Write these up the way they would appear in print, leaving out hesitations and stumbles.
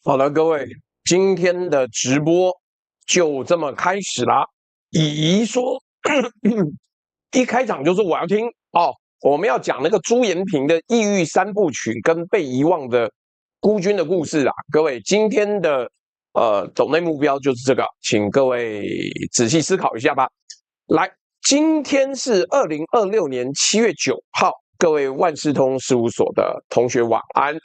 好的，各位，今天的直播就這麼開始啦。乙說，一開場就是我要聽哦，我們要講那個朱延平的異域三部曲跟被遺忘的孤軍的故事啊。各位，今天的抖內目標就是這個，請各位仔細思考一下吧。來，今天是2026年7月9號，各位萬事通事務所的同學晚安，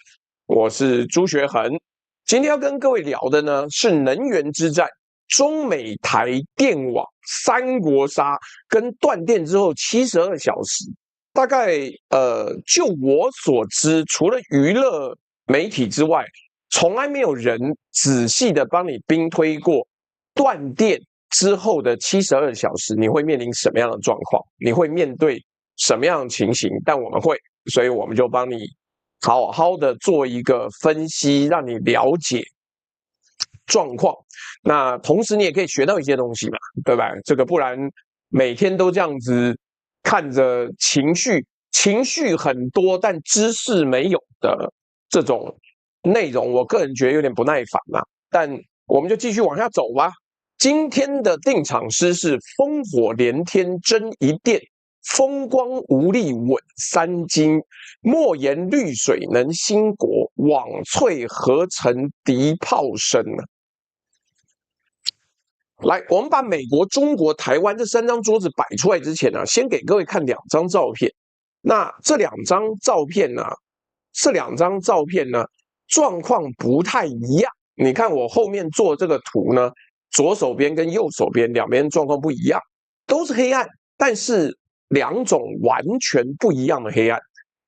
我是朱學恆。今天要跟各位聊的呢是能源之戰，中美台電網三國殺跟斷電之後72小時。大概就我所知，除了娛樂媒體之外，從來沒有人仔細的幫你兵推過斷電之後的72小時，你會面臨什麼樣的狀況？你會面對什麼樣的情形？但我們會，所以我們就幫你好好的做一個分析，讓你了解狀況。那同時你也可以學到一些東西嘛，對吧？這個不然每天都這樣子看着情緒很多，但知識沒有的這種內容，我個人覺得有點不耐煩啦。但我們就繼續往下走吧。今天的定場詩是烽火連天爭一電，風光無力穩三金，莫言綠水能興國，網脆何成敵炮聲呢？來，我們把美國、中國、台灣這三張桌子擺出來之前呢，先給各位看兩張照片。那這兩張照片呢，狀況不太一樣。你看我後面做這個圖呢，左手邊跟右手邊兩邊狀況不一樣，都是黑暗，但是兩種完全不一樣的黑暗。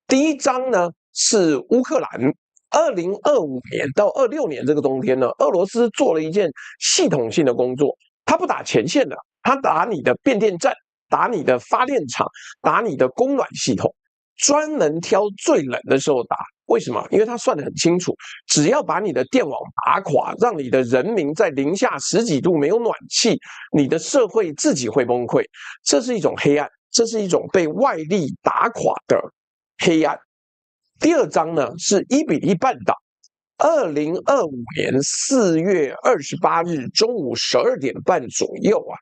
第一張呢是烏克蘭，2025年到26年這個冬天呢，俄羅斯做了一件系統性的工作，他不打前線的，他打你的變電站，打你的發電廠，打你的供暖系統，專門挑最冷的時候打。為什麼？因為他算得很清楚，只要把你的電網打垮，讓你的人民在零下10幾度沒有暖氣，你的社會自己會崩潰。這是一種黑暗，這是一種被外力打垮的黑暗。第二張呢是伊比利半島，2025年4月28日中午12點半左右啊，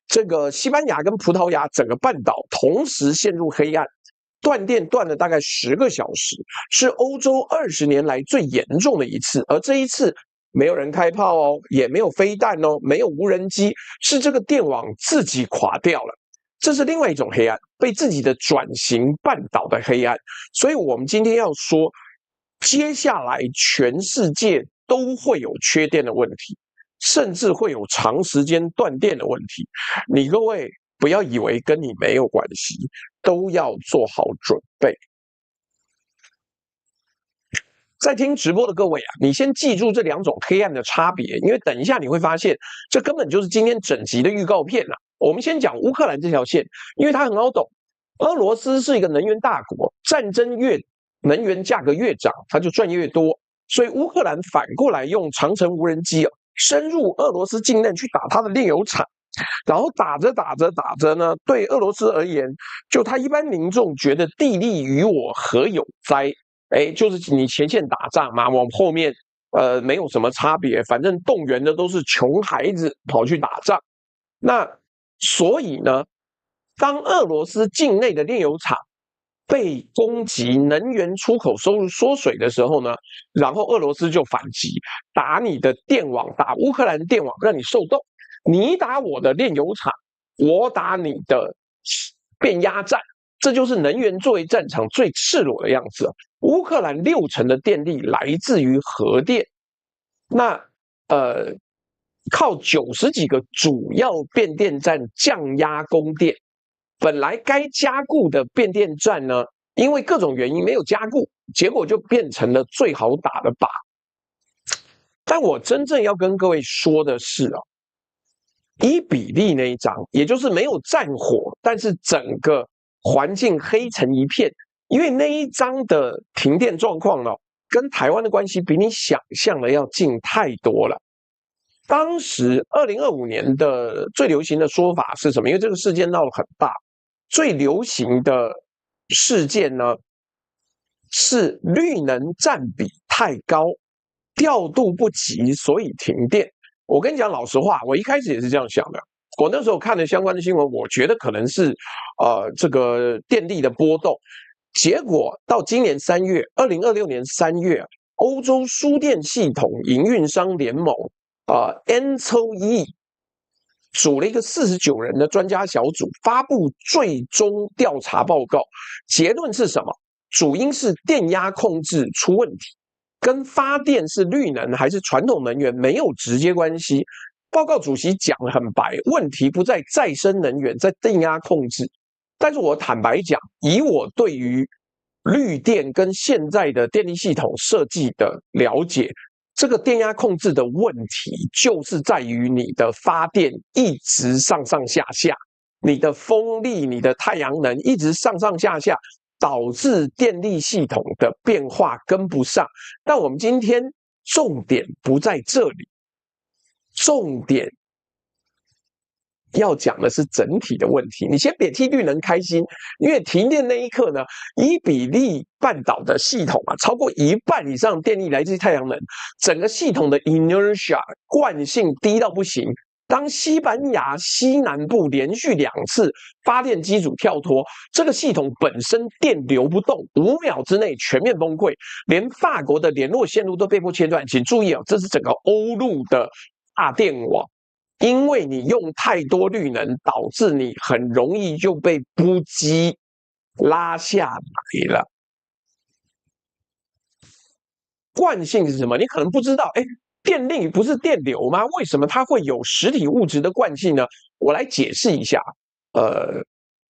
這個西班牙跟葡萄牙整個半島同時陷入黑暗。斷電斷了大概10個小時，是歐洲20年來最嚴重的一次。而這一次沒有人開炮哦，也沒有飛彈哦，沒有無人機，是這個電網自己垮掉了。這是另外一種黑暗，被自己的轉型絆倒的黑暗。所以我們今天要說，接下來全世界都會有缺電的問題，甚至會有長時間斷電的問題。你各位不要以為跟你沒有關係，都要做好準備。在聽直播的各位啊，你先記住這兩種黑暗的差別，因為等一下你會發現，這根本就是今天整集的預告片啊。我們先講烏克蘭這條線，因為它很好懂。俄羅斯是一個能源大國，戰爭越能源價格越漲，它就賺越多。所以烏克蘭反過來用長程無人機深入俄羅斯境內去打它的煉油廠。然後打着呢，對俄羅斯而言，就他一般民眾覺得地利與我何有哉？就是你前線打仗嘛，我們後面沒有什麼差別，反正動員的都是窮孩子跑去打仗。那所以呢，當俄羅斯境內的煉油廠被攻擊，能源出口收入縮水的時候呢，然後俄羅斯就反擊，打你的電網，打烏克蘭電網，讓你受凍。你打我的煉油廠，我打你的變壓站，這就是能源作為戰場最赤裸的樣子。烏克蘭60%的電力來自於核電，那靠90幾個主要變電站降壓供電，本來該加固的變電站呢，因為各種原因沒有加固，結果就變成了最好打的靶。但我真正要跟各位說的是伊比利那一張，也就是沒有戰火，但是整個環境黑成一片，因為那一張的停電狀況呢，跟台灣的關係比你想象的要近太多了。當時2025年的最流行的說法是什麼？因為這個事件鬧得很大，最流行的事件呢是綠能占比太高，調度不及，所以停電。我跟你講老實話，我一開始也是這樣想的。我那時候看了相關的新聞，我覺得可能是這個電力的波動。結果到今年3月，2026年3月，歐洲輸電系統營運商聯盟ENTSO-E 組了一個49人的專家小組，發布最終調查報告。結論是什麼？主因是電壓控制出問題，跟發電是綠能還是傳統能源沒有直接關係。報告主席講得很白，問題不在再生能源，在電壓控制。但是我坦白講，以我對於綠電跟現在的電力系統設計的了解，這個電壓控制的問題就是在於你的發電一直上上下下，你的風力、你的太陽能一直上上下下，導致電力系統的變化跟不上。但我們今天重點不在這裡。重點要講的是整體的問題。你先別替綠能開心，因為停電那一刻呢，伊比利半島的系統超過一半以上電力來自於太陽能，整個系統的 inertia 慣性低到不行。當西班牙西南部連續2次發電機組跳脫，這個系統本身電流不動，5秒之內全面崩潰，連法國的聯絡線路都被迫切斷。請注意這是整個歐陸的大電網，因為你用太多綠能，導致你很容易就被波及拉下來了。慣性是什麼？你可能不知道，電力不是電流嗎？為什麼它會有實體物質的慣性呢？我來解釋一下。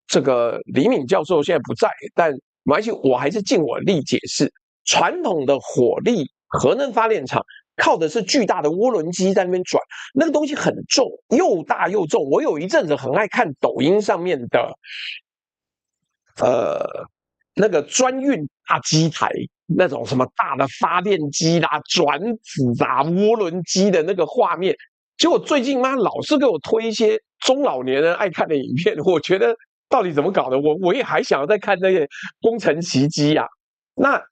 這個李敏教授現在不在，但沒關係，我還是盡我力解釋。傳統的火力核能發電廠靠的是巨大的渦輪機在那邊轉，那個東西很重，又大又重。我有一陣子很愛看抖音上面的那個專運大機台，那種什麼大的發電機啦、轉子啊、渦輪機的那個畫面。結果最近老是給我推一些中老年人愛看的影片，我覺得到底怎麼搞的？我也還想要再看那些工程奇蹟啊。那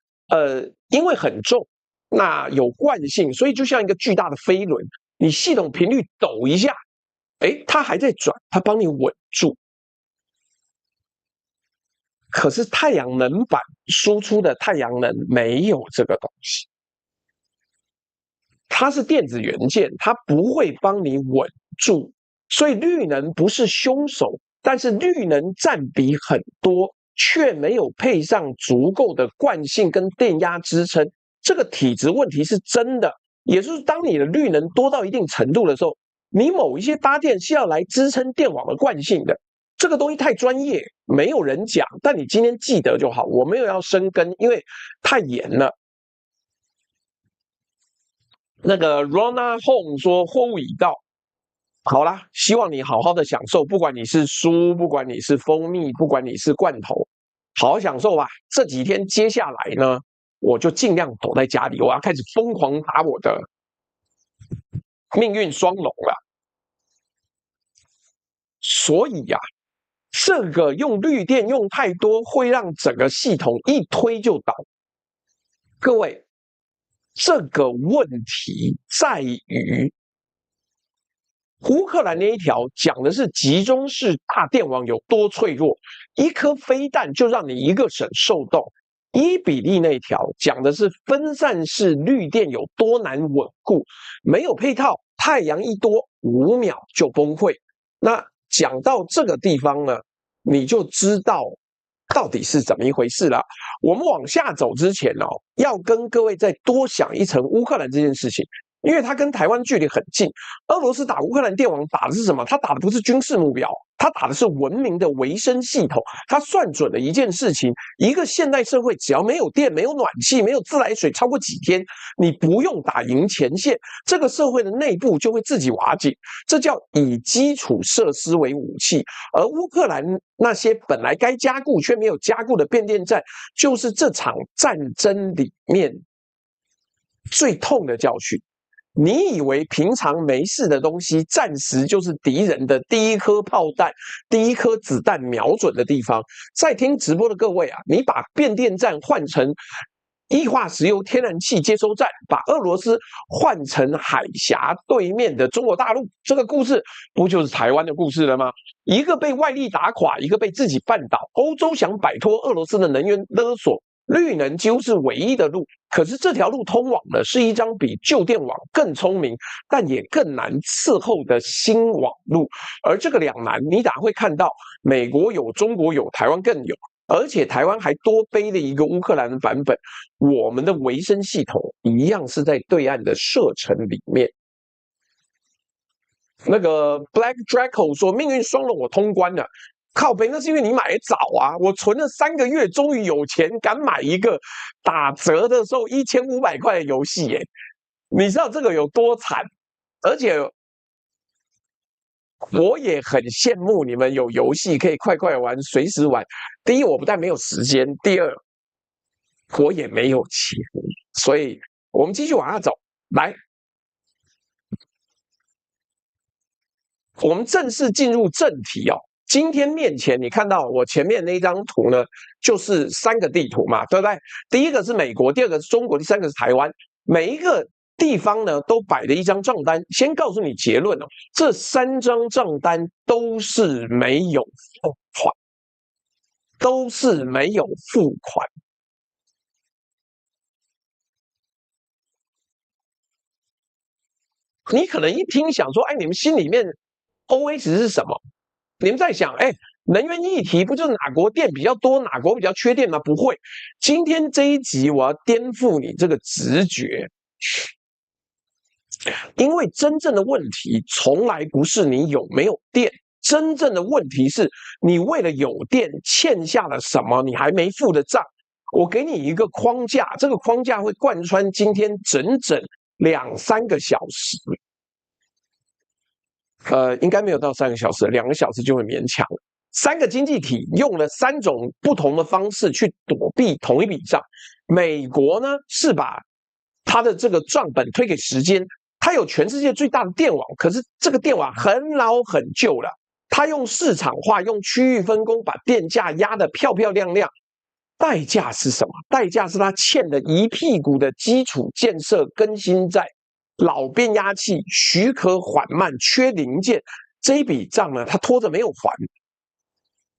因為很重。那有慣性，所以就像一個巨大的飛輪，你系統頻率抖一下，它還在轉，它幫你穩住。可是太陽能板輸出的太陽能沒有這個東西，它是電子元件，它不會幫你穩住。所以綠能不是兇手，但是綠能占比很多，卻沒有配上足夠的慣性跟電壓支撐。這個體質問題是真的，也就是當你的綠能多到一定程度的時候，你某一些發電是要來支撐電網的慣性的。這個東西太專業，沒有人講，但你今天記得就好。我沒有要深耕，因為太嚴了。那個 Rona Home 說貨物已到，好啦，希望你好好的享受，不管你是書，不管你是蜂蜜，不管你是罐頭，好好享受吧。這幾天接下來呢，我就盡量躲在家裡，我要開始瘋狂打我的命運雙龍了。所以呀，這個用綠電用太多，會讓整個系統一推就倒。各位，這個問題在於烏克蘭那一條講的是集中式大電網有多脆弱，一顆飛彈就讓你一個省受凍。伊比利那條講的是分散式綠電有多難穩固，沒有配套，太陽一多5秒就崩潰。那講到這個地方呢，你就知道到底是怎麼一回事了。我們往下走之前要跟各位再多想一層烏克蘭這件事情。因為它跟台灣距離很近，俄羅斯打烏克蘭電網打的是什麼？它打的不是軍事目標，它打的是文明的維生系統。它算準了一件事情：一個現代社會只要沒有電、沒有暖氣、沒有自來水，超過幾天，你不用打贏前線，這個社會的內部就會自己瓦解。這叫以基礎設施為武器。而烏克蘭那些本來該加固卻沒有加固的變電站，就是這場戰爭裡面最痛的教訓。你以為平常沒事的東西，暫時就是敵人的第一顆炮彈、第一顆子彈瞄準的地方。在聽直播的各位啊，你把變電站換成液化石油天然氣接收站，把俄羅斯換成海峽對面的中國大陸。這個故事不就是台灣的故事了嗎？一個被外力打垮，一個被自己絆倒。歐洲想擺脫俄羅斯的能源勒索，綠能幾乎是唯一的路。可是這條路通往的是一張比舊電網更聰明，但也更難伺候的新網路。而這個兩難，你哪會看到美國有、中國有、台灣更有？而且台灣還多背了一個烏克蘭的版本，我們的維生系統一樣是在對岸的射程裡面。那個 Black Draco 說命運雙龍我通關了，靠北，那是因為你買得早啊！我存了3個月，終於有錢敢買一個打折的時候1500塊的遊戲耶！你知道這個有多慘？而且我也很羨慕你們有遊戲可以快快玩，隨時玩。第一，我不但沒有時間；第二，我也沒有錢。所以，我們繼續往下走。來，我們正式進入正題哦。今天面前你看到我前面那一張圖呢，就是3個地圖嘛，對不对？第一個是美國，第二個是中國，第三個是台灣。每一個地方呢，都擺了一張賬單。先告訴你結論哦，這3張賬單都是沒有付款，都是沒有付款。你可能一聽想說，哎，你們心裡面 OS 是什麼？你們在想，哎，能源議題不就是哪國電比較多，哪國比較缺電嗎？不會，今天這一集我要顛覆你這個直覺。因為真正的問題從來不是你有沒有電，真正的問題是你為了有電欠下了什麼，你還沒付的賬。我給你一個框架，這個框架會貫穿今天整整2-3個小時。應該沒有到3個小時，2個小時就會勉強了。3個經濟體用了3種不同的方式去躲避同一筆賬。美國呢是把它的這個賬本推給時間。它有全世界最大的電網，可是這個電網很老很舊了。它用市場化、用區域分工，把電價壓得漂漂亮亮。代價是什麼？代價是它欠了一屁股的基礎建設更新債，老變壓器許可緩慢，缺零件。這一筆賬呢，它拖着沒有還。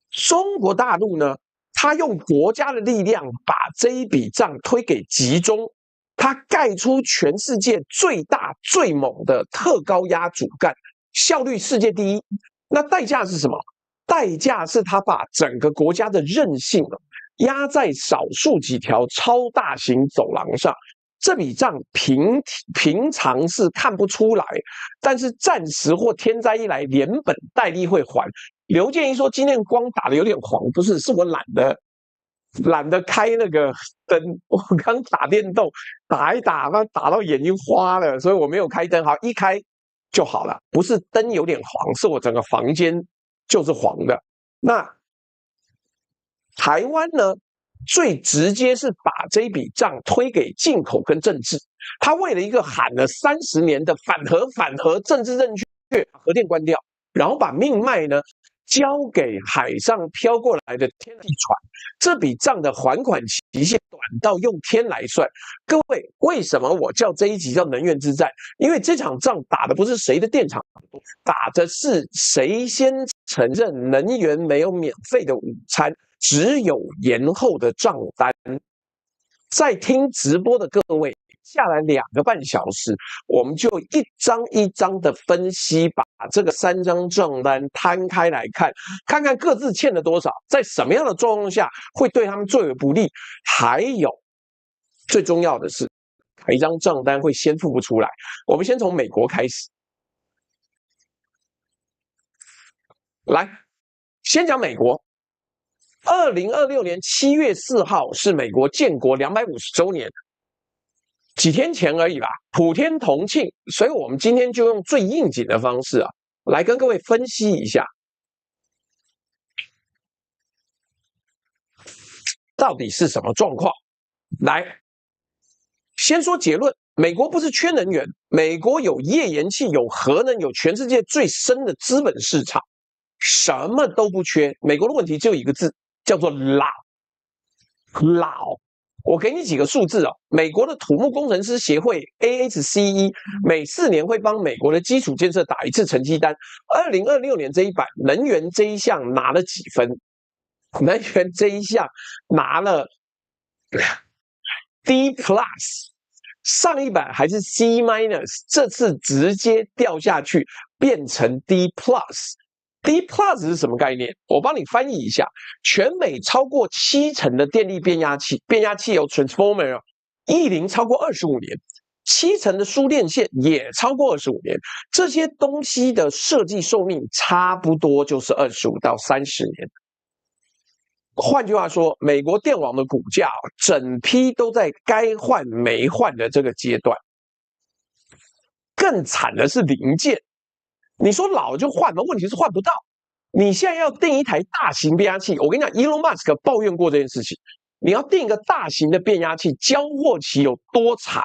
中國大陸呢，它用國家的力量把這一筆賬推給集中。它蓋出全世界最大最猛的特高壓主幹，效率世界第一。那代價是什麼？代價是它把整個國家的韌性壓在少數幾條超大型走廊上。這筆賬平常是看不出來，但是暫時或天災一來，連本帶利會還。劉建一說今天光打得有點黃，不是，是我懶得開那個燈，我剛打電動打一打，打到眼睛花了，所以我沒有開燈。好，一開就好了。不是燈有點黃，是我整個房間就是黄的。那台灣呢，最直接是把這一筆賬推給進口跟政治。他為了一個喊了30年的反核政治正確，把核電關掉，然後把命脈呢交給海上飄過來的天地船。這筆賬的還款期限短到用天來算。各位，為什麼我叫這一集叫能源之戰？因為這場仗打的不是誰的電廠，打的是誰先承認能源沒有免費的午餐，只有延後的賬單。在聽直播的各位，下來2個半小時，我們就一張一張的分析，把這個3張賬單攤開來看，看看各自欠了多少，在什麼樣的狀況下會對他們最為不利。還有最重要的是，哪一張賬單會先付不出來？我們先從美國開始，來，先講美国。2026年7月4號是美國建國250周年。幾天前而已啦，普天同慶，所以我們今天就用最應景的方式來跟各位分析一下，到底是什麼狀況。來，先說結論，美國不是缺能源，美國有页岩氣，有核能，有全世界最深的資本市场，什麼都不缺。美國的問題只有一個字，叫做老。我給你幾個數字哦，美國的土木工程師協會 ASCE 每4年會幫美國的基礎建設打一次成績單。2026年這一版能源這一項拿了幾分？能源這一項拿了 D+， 上一版還是 C-， 這次直接掉下去變成 D+。D+ 是什麼概念？我幫你翻譯一下。全美超過70%的電力變壓器，變壓器有 transformer 譯齡超過25年，70%的輸電線也超過25年。這些東西的設計壽命差不多就是25到30年。換句話說，美國電網的骨架整批都在該換沒換的這個階段。更慘的是零件。你說老就換嗎？問題是換不到。你現在要訂一台大型變壓器，我跟你講 ，Elon Musk 抱怨過這件事情。你要訂一個大型的變壓器，交貨期有多長？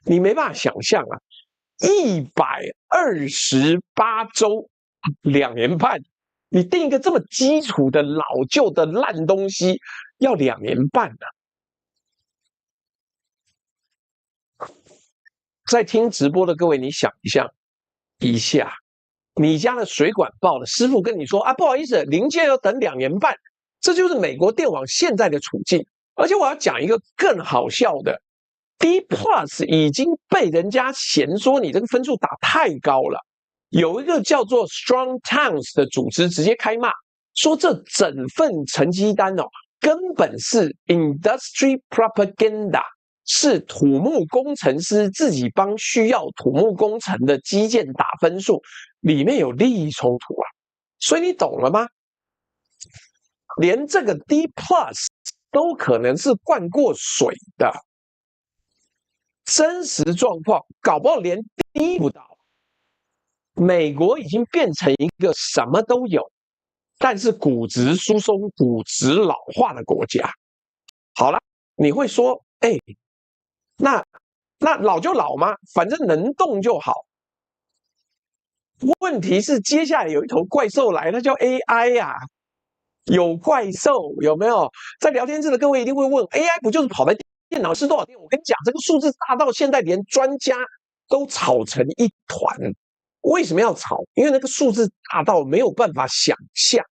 你沒辦法想象啊，128周，2年半。你訂一個這麼基礎的老舊的爛東西，要2年半呢。在聽直播的各位，你想一下，你家的水管爆了，師傅跟你说啊，不好意思，零件要等2年半，這就是美國電網現在的處境。而且我要講一個更好笑的 ，D+ 已經被人家嫌說你這個分數打太高了。有一個叫做 Strong Towns 的組織直接開罵，說這整份成績單哦，根本是 industry propaganda。是土木工程師自己幫需要土木工程的基建打分數，裡面有利益衝突啊，所以你懂了嗎？連這個 D+ 都可能是灌過水的，真實狀況搞不好連 D 不到。美國已經變成一個什麼都有，但是骨質疏鬆、骨質老化的國家。好了，你會說，那老就老嗎？反正能動就好。問題是接下來有一頭怪獸來，它叫 AI 呀。有怪獸有沒有？在聊天室的各位一定會問 ，AI 不就是跑在電腦吃多少電？我跟你講，這個數字大到現在連專家都吵成一團。為什麼要吵？因為那個數字大到沒有辦法想象。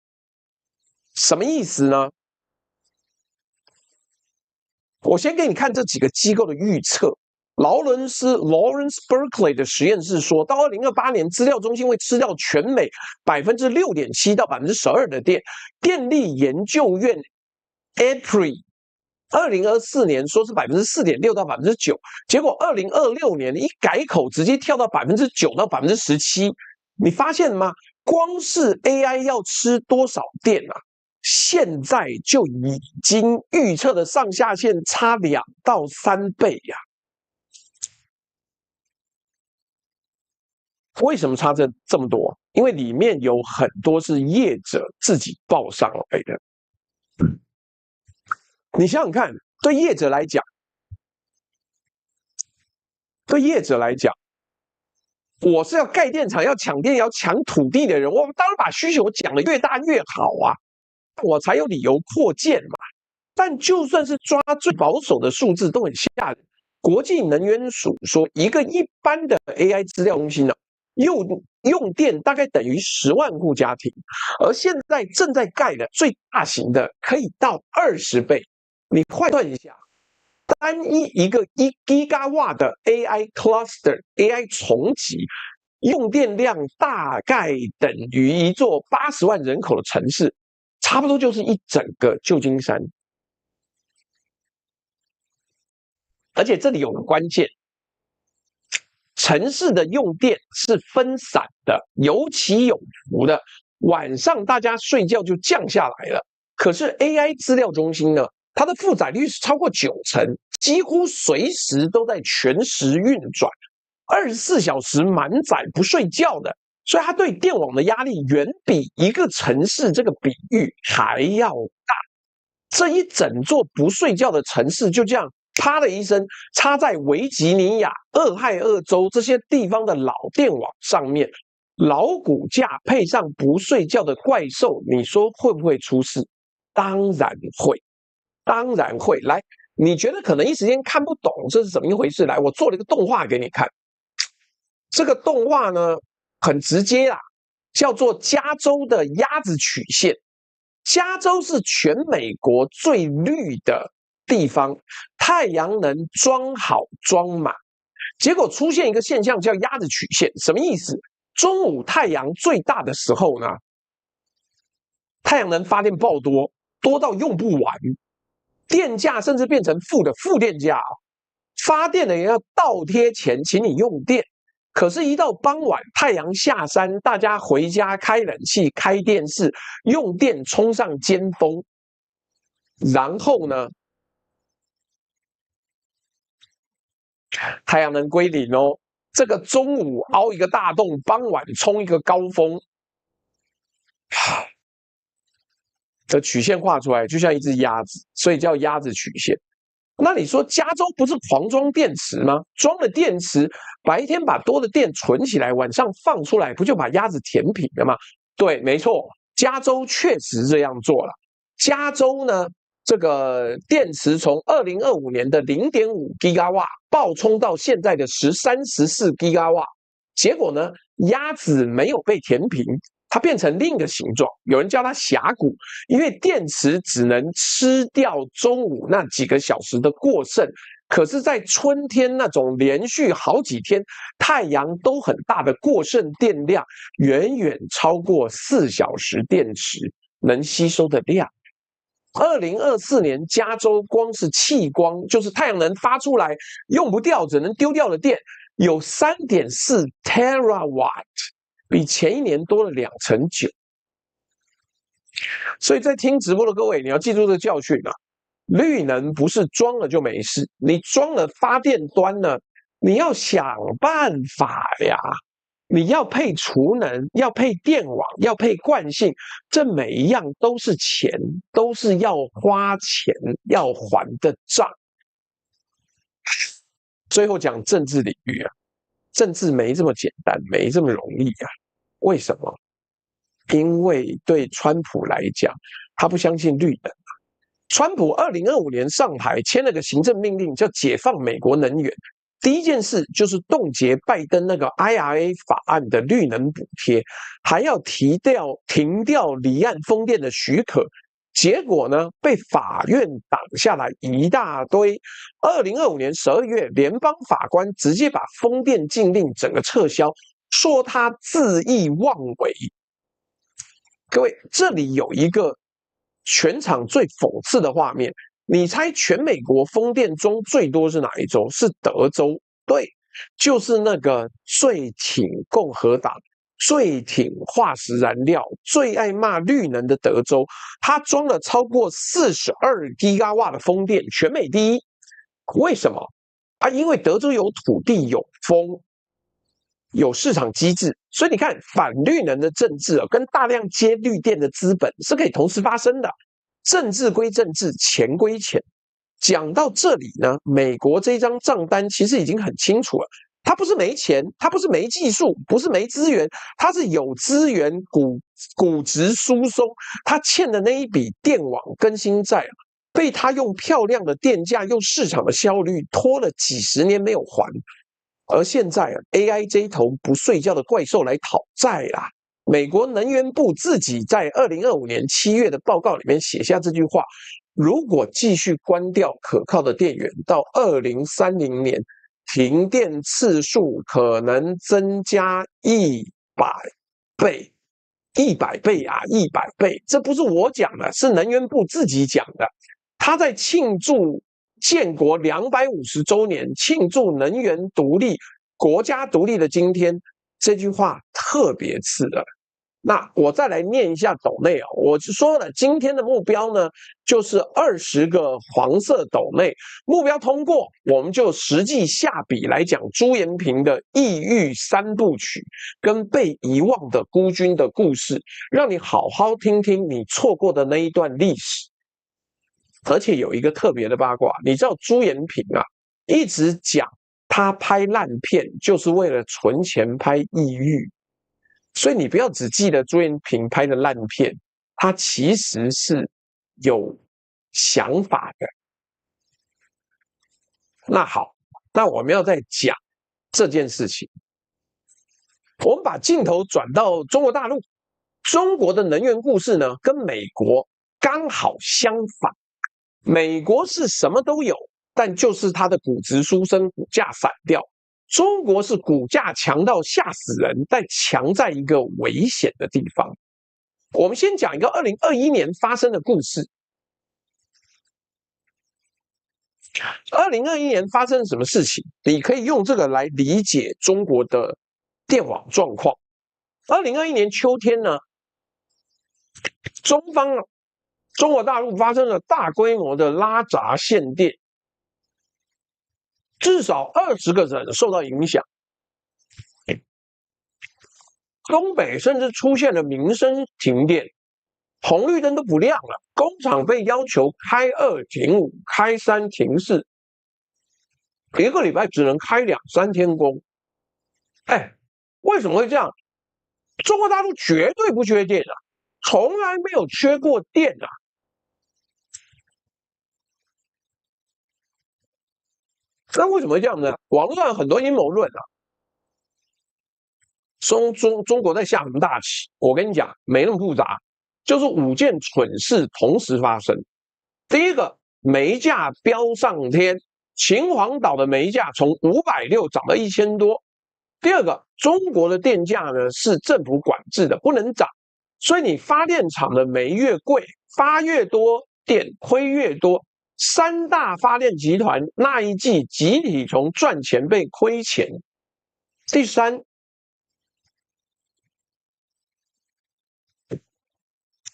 什麼意思呢？我先給你看這幾個機構的預測。勞倫斯 Lawrence Berkeley 的實驗室說，到2028年，資料中心會吃掉全美6.7%到12%的電。電力研究院 EPRI 2024年說是4.6%到9%，結果2026年一改口，直接跳到9%到17%。你發現嗎？光是 AI 要吃多少電啊？現在就已經預測的上下限差2到3倍呀！為什麼差這麼多？因為裡面有很多是業者自己報上來的。你想想看，對業者來講，我是要蓋電廠、要搶電、要搶土地的人，我當然把需求講得越大越好啊。我才有理由擴建嘛。但就算是抓最保守的數字都很嚇人。國際能源署說，一個一般的 AI 資料中心呢，用電大概等於10萬戶家庭，而現在正在蓋的最大型的可以到20倍。你換算一下，單一個1 Gigawatt 的 AI cluster、AI 叢集，用電量大概等於一座80萬人口的城市。差不多就是一整個舊金山，而且這裡有個關鍵，城市的用電是分散的，有起有伏的，晚上大家睡覺就降下來了。可是 AI 資料中心呢，它的負載率是超過90%，幾乎隨時都在全時運轉，24小時滿載不睡覺的。所以它對電網的壓力遠比一個城市這個比喻還要大。這一整座不睡覺的城市就這樣啪的一聲插在維吉尼亞、俄亥俄州這些地方的老電網上面，老骨架配上不睡覺的怪獸，你說會不會出事？當然會，當然會。來，你覺得可能一時間看不懂這是怎麼一回事，來，我做了一個動畫給你看。這個動畫呢很直接啦，叫做加州的鴨子曲線。加州是全美國最綠的地方，太陽能裝好裝滿，結果出現一個現象叫鴨子曲線，什麼意思？中午太陽最大的時候呢，太陽能發電爆多，多到用不完，電價甚至變成負電價，發電的人要倒貼錢請你用電。可是，一到傍晚，太陽下山，大家回家開冷氣、開電視，用電衝上尖峰，然後呢，太陽能歸零哦。這個中午凹一個大洞，傍晚衝一個高峰，這曲線畫出來就像一隻鴨子，所以叫鴨子曲線。那你說加州不是狂裝電池嗎？裝了電池，白天把多的電存起來，晚上放出來，不就把鴨子填平了嗎？对，沒錯，加州確實這樣做了。加州呢，這個電池從2025年的0.5 吉瓦爆衝到現在的13、14吉瓦，結果呢，鴨子沒有被填平。它變成另一個形狀，有人叫它峽谷，因為電池只能吃掉中午那幾個小時的過剩，可是，在春天那種連續好幾天太陽都很大的過剩電量，遠遠超過4小時電池能吸收的量。2024年，加州光是棄光，就是太陽能發出來用不掉，只能丟掉的電，有3.4 terawatt。比前一年多了9%，所以在聽直播的各位，你要記住这個教訓啊！綠能不是裝了就沒事，你裝了發電端呢，你要想辦法呀！你要配儲能，要配電網，要配慣性，這每一樣都是錢，都是要花錢要還的賬。最後講政治領域啊。政治沒這麼簡單，沒這麼容易啊！為什麼？因為對川普來講，他不相信綠能。川普2025年上台，簽了個行政命令，叫解放美國能源。第一件事就是凍結拜登那個 IRA 法案的綠能補貼，還要停掉離岸風電的許可。結果呢，被法院擋下來一大堆。2025年12月，聯邦法官直接把風電禁令整個撤銷，說他恣意妄為。各位，這裡有一個全場最諷刺的畫面，你猜全美國風電中最多是哪一州？是德州。對，就是那個最挺共和黨，最挺化石燃料，最愛罵綠能的德州，它裝了超過42吉瓦的風電，全美第一。為什麼？啊，因為德州有土地、有風、有市場機制，所以你看反綠能的政治跟大量接綠電的資本是可以同時發生的。政治歸政治，錢歸錢。講到這裡呢，美國這張賬單其實已經很清楚了。它不是沒錢，它不是沒技術，不是沒資源，它是有資源，股值疏鬆，它欠的那一筆電網更新債被他用漂亮的電價、用市場的效率拖了幾十年沒有還，而現在AI 這一頭不睡覺的怪獸來討債啦。美國能源部自己在2025年7月的報告裡面寫下這句話：如果繼續關掉可靠的電源，到2030年，停電次數可能增加100倍，100倍啊，100倍！這不是我講的，是能源部自己講的。他在慶祝建國250周年、慶祝能源獨立、國家獨立的今天，這句話特別刺耳。那我再來念一下斗內哦，我說了，今天的目標呢，就是20個黃色斗內，目標通過，我們就實際下筆來講朱延平的異域3部曲跟被遺忘的孤軍的故事，讓你好好聽聽你錯過的那一段歷史。而且有一個特別的八卦，你知道朱延平啊，一直講他拍爛片就是為了存錢拍異域。所以你不要只記得朱延平拍的爛片，他其實是有想法的。那好，那我們要再講這件事情。我們把鏡頭轉到中國大陸，中國的能源故事呢，跟美國剛好相反。美國是什麼都有，但就是它的股值書生，股價散掉。中國是股價強到嚇死人，但強在一個危險的地方。我們先講一個2021年發生的故事。2021年發生什麼事情？你可以用這個來理解中國的電網狀況。2021年秋天呢，中國大陸發生了大規模的拉閘限電，至少20個省受到影響，東北甚至出現了民生停電，紅綠燈都不亮了，工廠被要求開2停5，開3停4，一個禮拜只能開2、3天工。為什麼會這樣？中國大陸絕對不缺電啊，從來沒有缺過電啊。那為什麼會這樣呢？網絡上有很多陰謀論啊，中國在下什麼大棋？我跟你講，沒那麼複雜，就是5件蠢事同時發生。第一個，煤價飆上天，秦皇島的煤價從560漲到1000多。第二個，中國的電價呢是政府管制的，不能漲，所以你發電廠的煤越貴，發越多電虧越多。3大發電集團那一季集體從賺錢被虧錢。第三，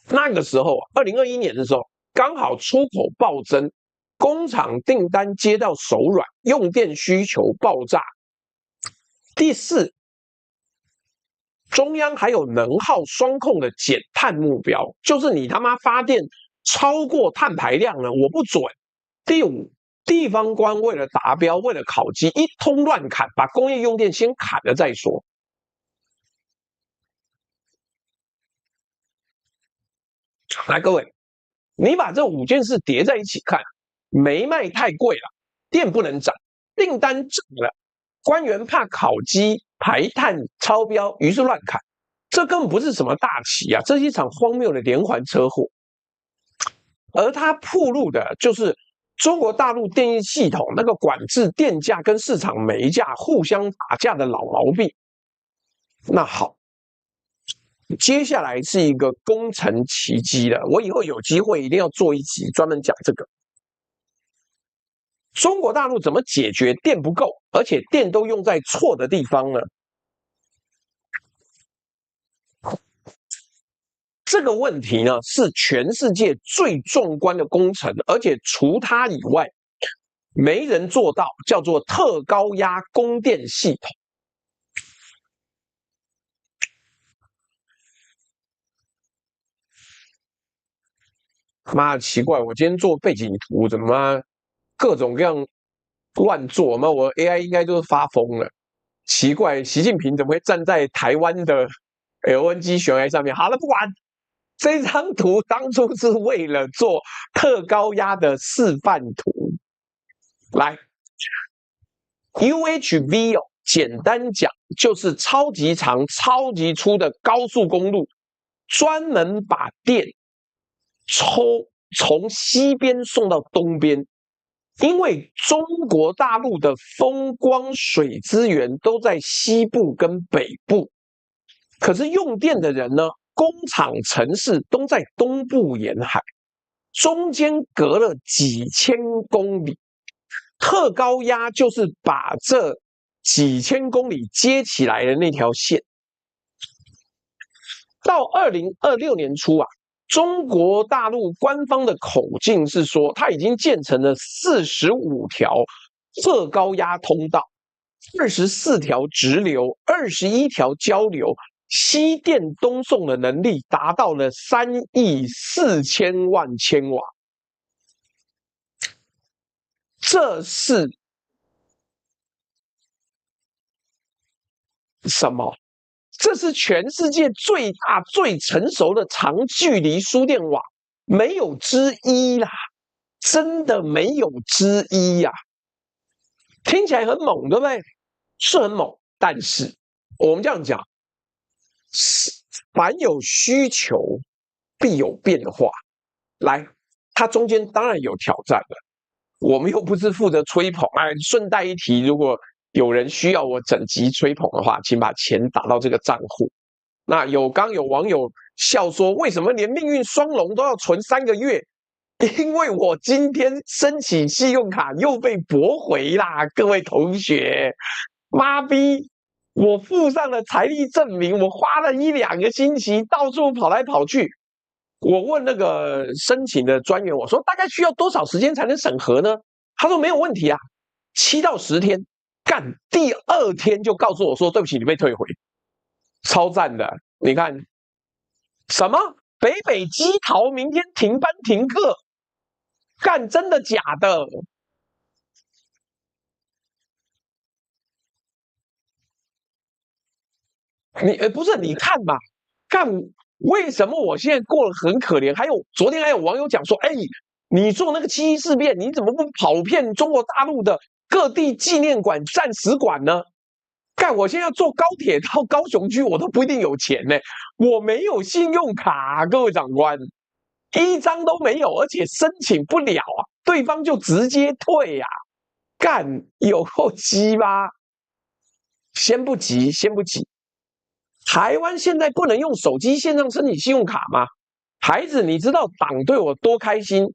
那個時候2021年的時候，剛好出口暴增，工廠訂單接到手軟，用電需求爆炸。第四，中央還有能耗雙控的減碳目標，就是你他媽發電超過碳排量了，我不准。第五，地方官為了達標，為了考績，一通亂砍，把工業用電先砍了再說。來，各位，你把這5件事疊在一起看，煤賣太貴了，電不能漲，訂單漲了，官員怕考績排碳超標，於是亂砍。這根本不是什麼大棋啊，這是一場荒謬的連環車禍。而它暴露的就是中國大陸電力系統那個管制電價跟市場煤價互相打架的老毛病。那好，接下來是一個工程奇蹟了，我以後有機會一定要做一集專門講這個。中國大陸怎麼解決電不夠，而且電都用在錯的地方呢？這個問題呢，是全世界最壯觀的工程，而且除它以外，沒人做到，叫做特高壓供電系統。媽奇怪，我今天做背景圖怎麼各種各樣亂做？那我 AI 應該就是發瘋了。奇怪，習近平怎麼會站在台灣的 LNG 懸崖上面？好了，不管。這張圖當初是為了做特高壓的示範圖。來 ，UHV 簡單講就是超級長、超級粗的高速公路，專門把電從西邊送到東邊。因為中國大陸的風光水資源都在西部跟北部，可是用電的人呢？工廠城市都在東部沿海，中間隔了幾千公里。特高壓就是把這幾千公里接起來的那條線。到2026年初啊，中國大陸官方的口徑是說，它已經建成了45條特高壓通道，24條直流，21條交流。西電東送的能力達到了3億4千萬千瓦，這是什麼？這是全世界最大、最成熟的長距離輸電網，沒有之一啦，真的沒有之一呀！聽起來很猛，對不對？是很猛，但是我們這樣講，凡有需求，必有變化。來，它中間當然有挑戰的，我們又不是負責吹捧。哎，順帶一提，如果有人需要我整集吹捧的話，請把錢打到這個賬戶。那剛有網友笑說，為什麼連命運雙龍都要存3個月？因為我今天申請信用卡又被駁回啦，各位同學，媽逼！我附上了財力證明，我花了1-2個星期到處跑來跑去。我問那個申請的專員，我說大概需要多少時間才能審核呢？他說沒有問題啊，7到10天。幹，第2天就告訴我說，對不起，你被退回，超讚的。你看什麼北基桃明天停班停課？幹，真的假的？不是，你看嘛，幹，為什麼我現在過得很可憐？昨天還有網友講說，哎，你做那個7·1事變，你怎麼不跑遍中國大陸的各地紀念館、戰史館呢？幹，我現在要坐高鐵到高雄去，我都不一定有錢呢，我沒有信用卡，各位長官，1張都沒有，而且申請不了啊，對方就直接退啊，幹，有夠雞巴！先不急，先不急。台灣現在不能用手機線上申請信用卡嗎？孩子，你知道黨對我多開心？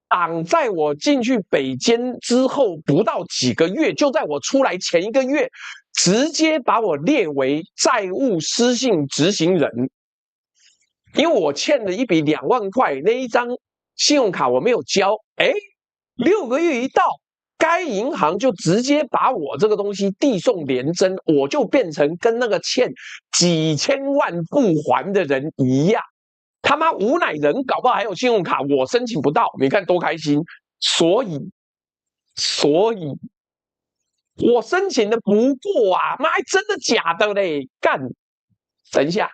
黨在我進去北監之後不到幾個月，就在我出來前1個月，直接把我列為債務失信執行人。因為我欠了一筆2萬塊，那一張信用卡我沒有交，6個月一到，該銀行就直接把我這個東西遞送聯徵，我就變成跟那個欠幾千萬不還的人一樣。他媽無乃人，搞不好還有信用卡，我申請不到，你看多開心。所以我申請的不過啊，媽，真的假的嘞？幹，等一下。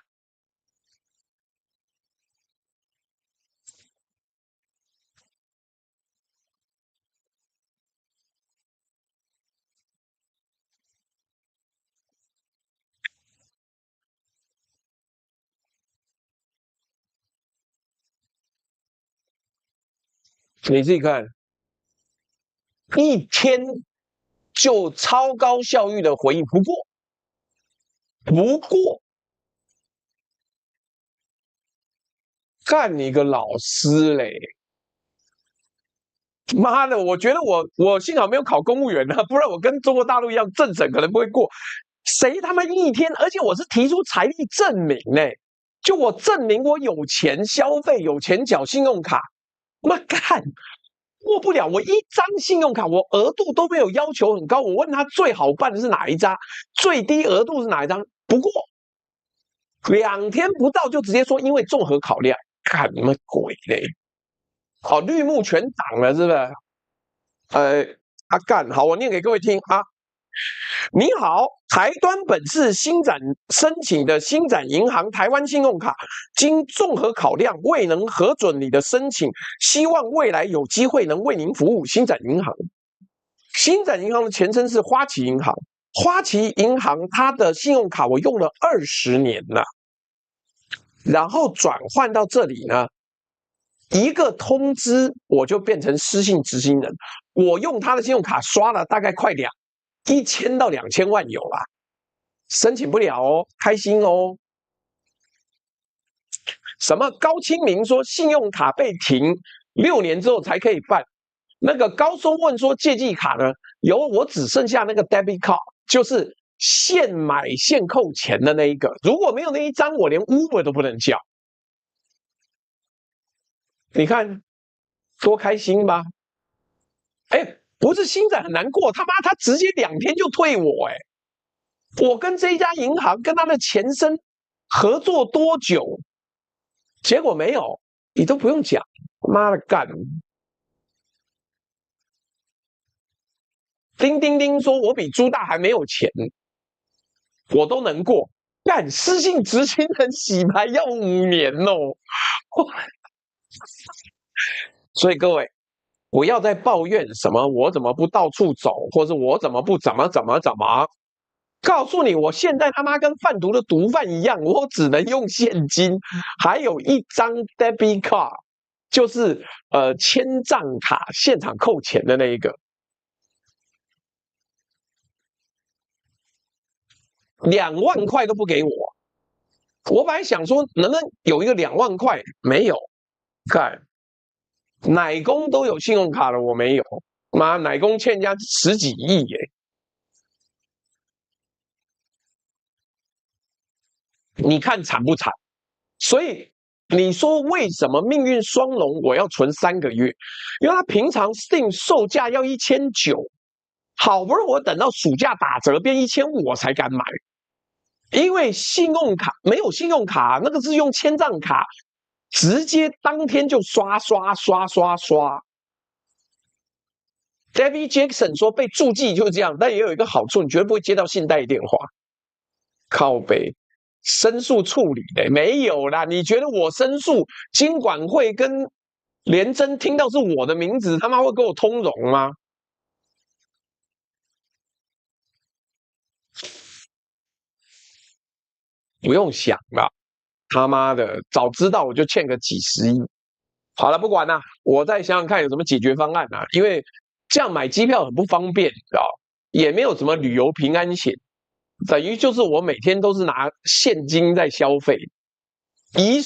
你自己看，1天就超高效率的回应。不過，幹你個老師嘞！媽的，我覺得我幸好沒有考公務員啊，不然我跟中國大陸一樣，政審可能不會過。誰他媽1天？而且我是提出財力證明嘞，就我證明我有錢消費，有錢繳信用卡。媽幹！過不了，我1張信用卡，我額度都沒有要求很高。我問他最好辦的是哪一張，最低額度是哪一張？不過2天不到就直接說因為綜合考量，看你們鬼嘞！好，綠幕全擋了，是不是？幹，好，我念給各位聽啊。你好，台端本市新展申請的新展銀行台灣信用卡，經綜合考量未能核准你的申請，希望未來有機會能為您服務。新展銀行，新展銀行的前身是花旗銀行，花旗銀行它的信用卡我用了20年了，然後轉換到這裡呢，一個通知我就變成失信執行人，我用他的信用卡刷了大概快1000到2000萬有啦，申請不了哦，開心哦。什麼高清明說信用卡被停6年之後才可以辦，那個高松問說借記卡呢？我只剩下那個 debit card， 就是現買現扣錢的那一個，如果沒有那一張，我連 Uber 都不能叫。你看多開心吧？不是新展很難過，他媽他直接2天就退我我跟這一家銀行跟他的前身合作多久，結果沒有，你都不用講，媽的幹！叮叮叮說，我比朱大還沒有錢，我都能過，幹失信執行人洗牌要5年哦，所以各位。不要再抱怨什麼我怎麼不到處走，或者我怎麼不怎麼。告訴你，我現在他媽跟販毒的毒販一樣，我只能用現金，還有一張 debit card， 就是簽賬卡現場扣錢的那一個，2萬塊都不給我。我本來想說能不能有一個2萬塊，沒有。看，奶公都有信用卡了，我沒有。媽，奶公欠人家10幾億耶。你看慘不慘？所以你說為什麼命運雙龍我要存3個月？因為它平常 Steam 售價要1900，好不容易我等到暑假打折變1500我才敢買。因為信用卡沒有信用卡，那個是用簽帳卡，直接當天就刷。David Jackson 說被注記就是這樣，但也有一個好處，你絕對不會接到信貸電話。靠北。申訴處理的沒有啦，你覺得我申訴金管會跟聯徵聽到是我的名字，他媽會跟我通融嗎？不用想了，他媽的，早知道我就欠個幾十億。好了，不管了，我再想想看有什麼解決方案啊，因為這樣買機票很不方便，知道？也沒有什麼旅遊平安險。等於就是我每天都是拿現金在消費，一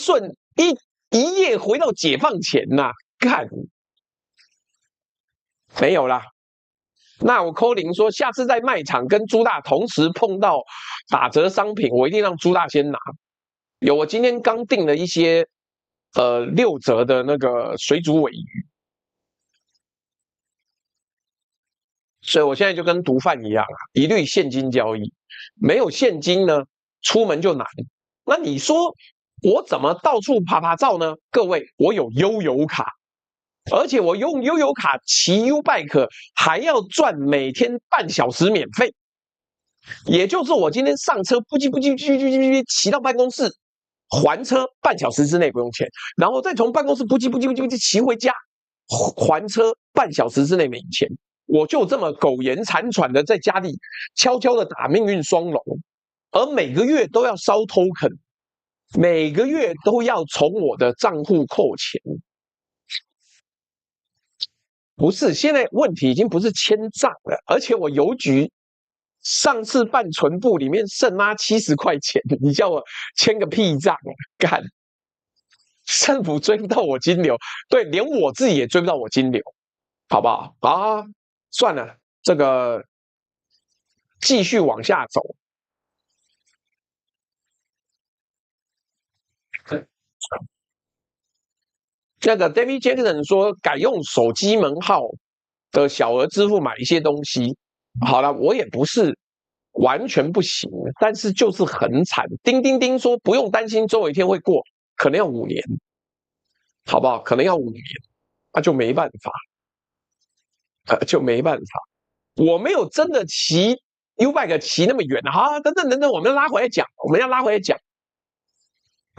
夜回到解放前吶，幹沒有啦。那我扣零說，下次在賣場跟朱大同時碰到打折商品，我一定讓朱大先拿。有，我今天剛訂了一些6折的那個水煮鮪魚，所以我現在就跟毒販一樣啊，一律現金交易。沒有現金呢，出門就難。那你說我怎麼到處拍照呢？各位，我有悠遊卡，而且我用悠遊卡騎 U-Bike 還要賺每天半小時免費，也就是我今天上車不騎到辦公室，還車半小時之內不用錢，然後再從辦公室不騎回家，還車半小時之內沒錢。我就這麼苟延殘喘的在家裡悄悄的打命運雙龍，而每個月都要燒 token， 每個月都要從我的賬戶扣錢。不是，現在問題已經不是簽賬了，而且我郵局上次辦存簿裡面剩媽70塊錢，你叫我簽個屁賬啊！幹，政府追不到我金流，對，連我自己也追不到我金流，好不好？啊！算了，這個繼續往下走。那個 David Jackson 說改用手機門號的小額支付買一些東西。好了，我也不是完全不行，但是就是很慘。叮叮叮說不用擔心，總有一天會過，可能要5年，好不好？可能要5年，那就沒辦法，就沒辦法。我沒有真的騎 U-Bike 騎那麼遠啊！等等，我們要拉回來講。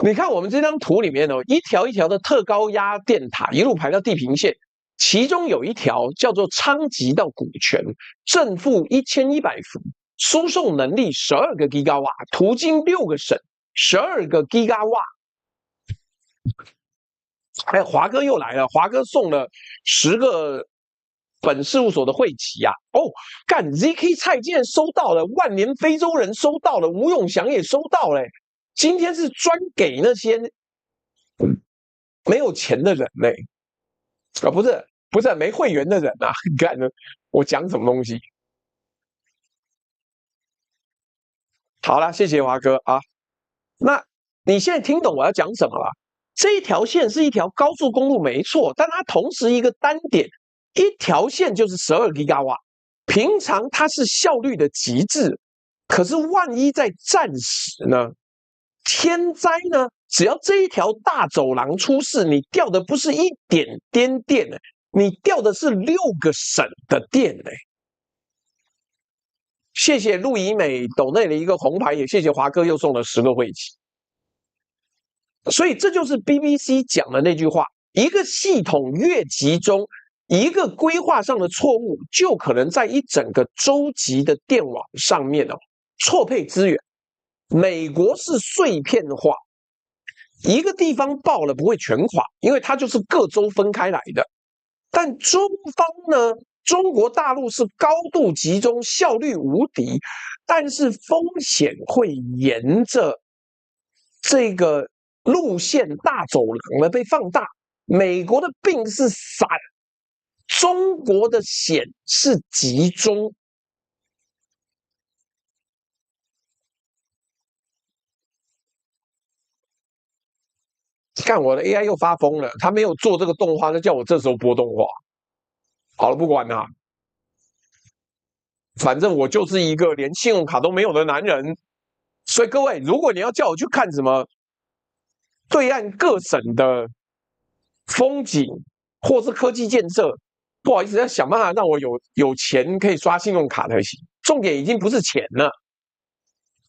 你看我們這張圖裡面哦，一條一條的特高壓電塔一路排到地平線，其中有一條叫做昌吉到古泉，正負1100伏，輸送能力12個 Gigawatt， 途經6個省，12個 Gigawatt。哎，華哥又來了，華哥送了10個本事務所的會籍啊！哦，幹 ZK 蔡竟然收到了，萬年非洲人收到了，吳永祥也收到了。今天是專給那些沒有錢的人嘞，啊，不是沒會員的人啊！幹，我講什麼東西？好了，謝謝華哥啊。那你現在聽懂我要講什麼了？這一條線是一條高速公路沒錯，但它同時一個單點。一條線就是12 Gigawatt， 平常它是效率的極致，可是萬一在戰時呢？天災呢？只要這一條大走廊出事，你掉的不是一點點電，你掉的是6個省的電嘞。謝謝陸怡美抖內的一個紅牌，也謝謝華哥又送了10個會籍。所以這就是 BBC 講的那句話：一個系統越集中，一個規劃上的錯誤，就可能在一整個洲際的電網上面錯配資源。美國是碎片化，一個地方爆了不會全垮，因為它就是各州分開來的。但中方呢，中國大陸是高度集中，效率無敵，但是風險會沿着這個路線大走廊的被放大。美國的病是散，中國的險是集中。看我的 AI 又發瘋了，他沒有做這個動畫，就叫我這時候播動畫。好了，不管啦，反正我就是一個連信用卡都沒有的男人。所以各位，如果你要叫我去看什麼對岸各省的風景或是科技建設，不好意思，要想辦法讓我有錢可以刷信用卡才行。重點已經不是錢了，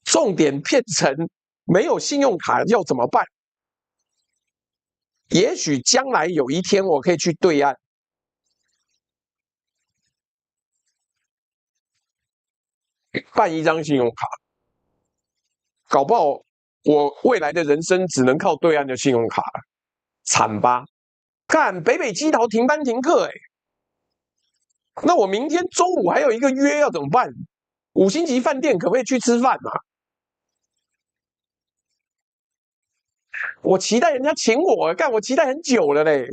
重點變成沒有信用卡要怎麼辦？也許將來有一天我可以去對岸辦一張信用卡，搞不好我未來的人生只能靠对岸的信用卡了，慘吧？看北北基桃停班停課，那我明天中午還有一個約要怎麼辦？5星級飯店可不可以去吃飯嘛？我期待人家請我，幹我期待很久了嘞。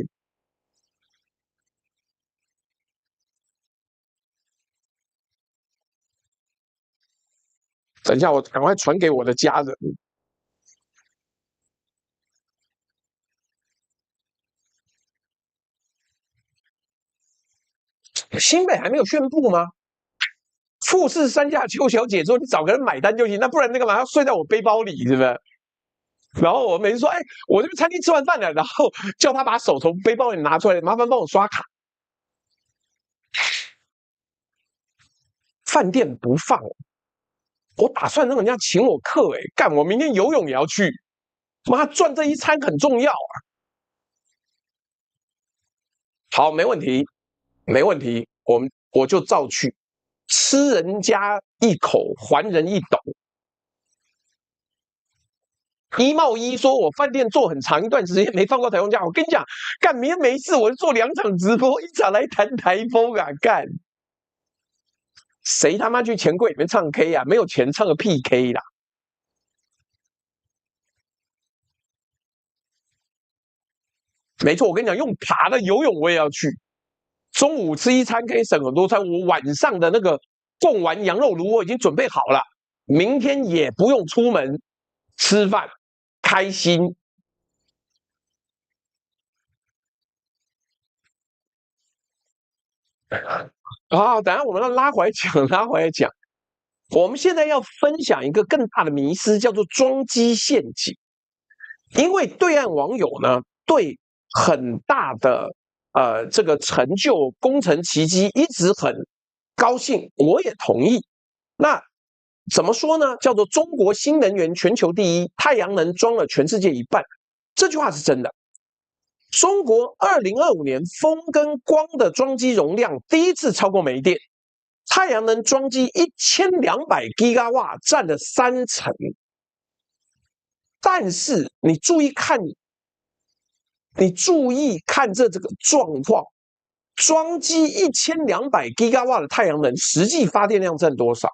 等一下，我趕快傳給我的家人。新北還沒有宣布嗎？富士山下邱小姐說：“你找個人買單就行，那不然那個嘛要睡在我背包裡，是不是？”然後我每次說：“哎，我這邊餐廳吃完飯了。”然後叫他把手從背包裡拿出來，麻煩幫我刷卡。飯店不放，我打算讓人家請我客，幹我明天游泳也要去，媽賺這一餐很重要啊！好，沒問題，沒問題，我就照去，吃人家一口，還人一斗。一冒一說，我飯店做很長一段時間沒放過台風假。我跟你講，幹明天沒事，我就做2場直播，一場來談台風啊，幹！誰他媽去錢櫃裡面唱 K 啊？沒有錢唱個屁 K 啦！沒錯，我跟你講，用爬的游泳我也要去。中午吃一餐可以省很多餐，我晚上的那個貢丸羊肉爐我已經準備好了，明天也不用出門吃飯，開心。好，等一下我們要拉回來講。我們現在要分享一個更大的迷思，叫做裝機陷阱。因為對岸網友呢，對很大的這個成就工程奇蹟一直很高興，我也同意。那怎麼說呢？叫做中國新能源全球第一，太陽能裝了全世界一半，這句話是真的。中國2025年風跟光的裝機容量第一次超過煤電，太陽能裝機1200 GW 佔了30%。但是你注意看這個狀況，裝機1200 GW 的太陽能實際發電量佔多少？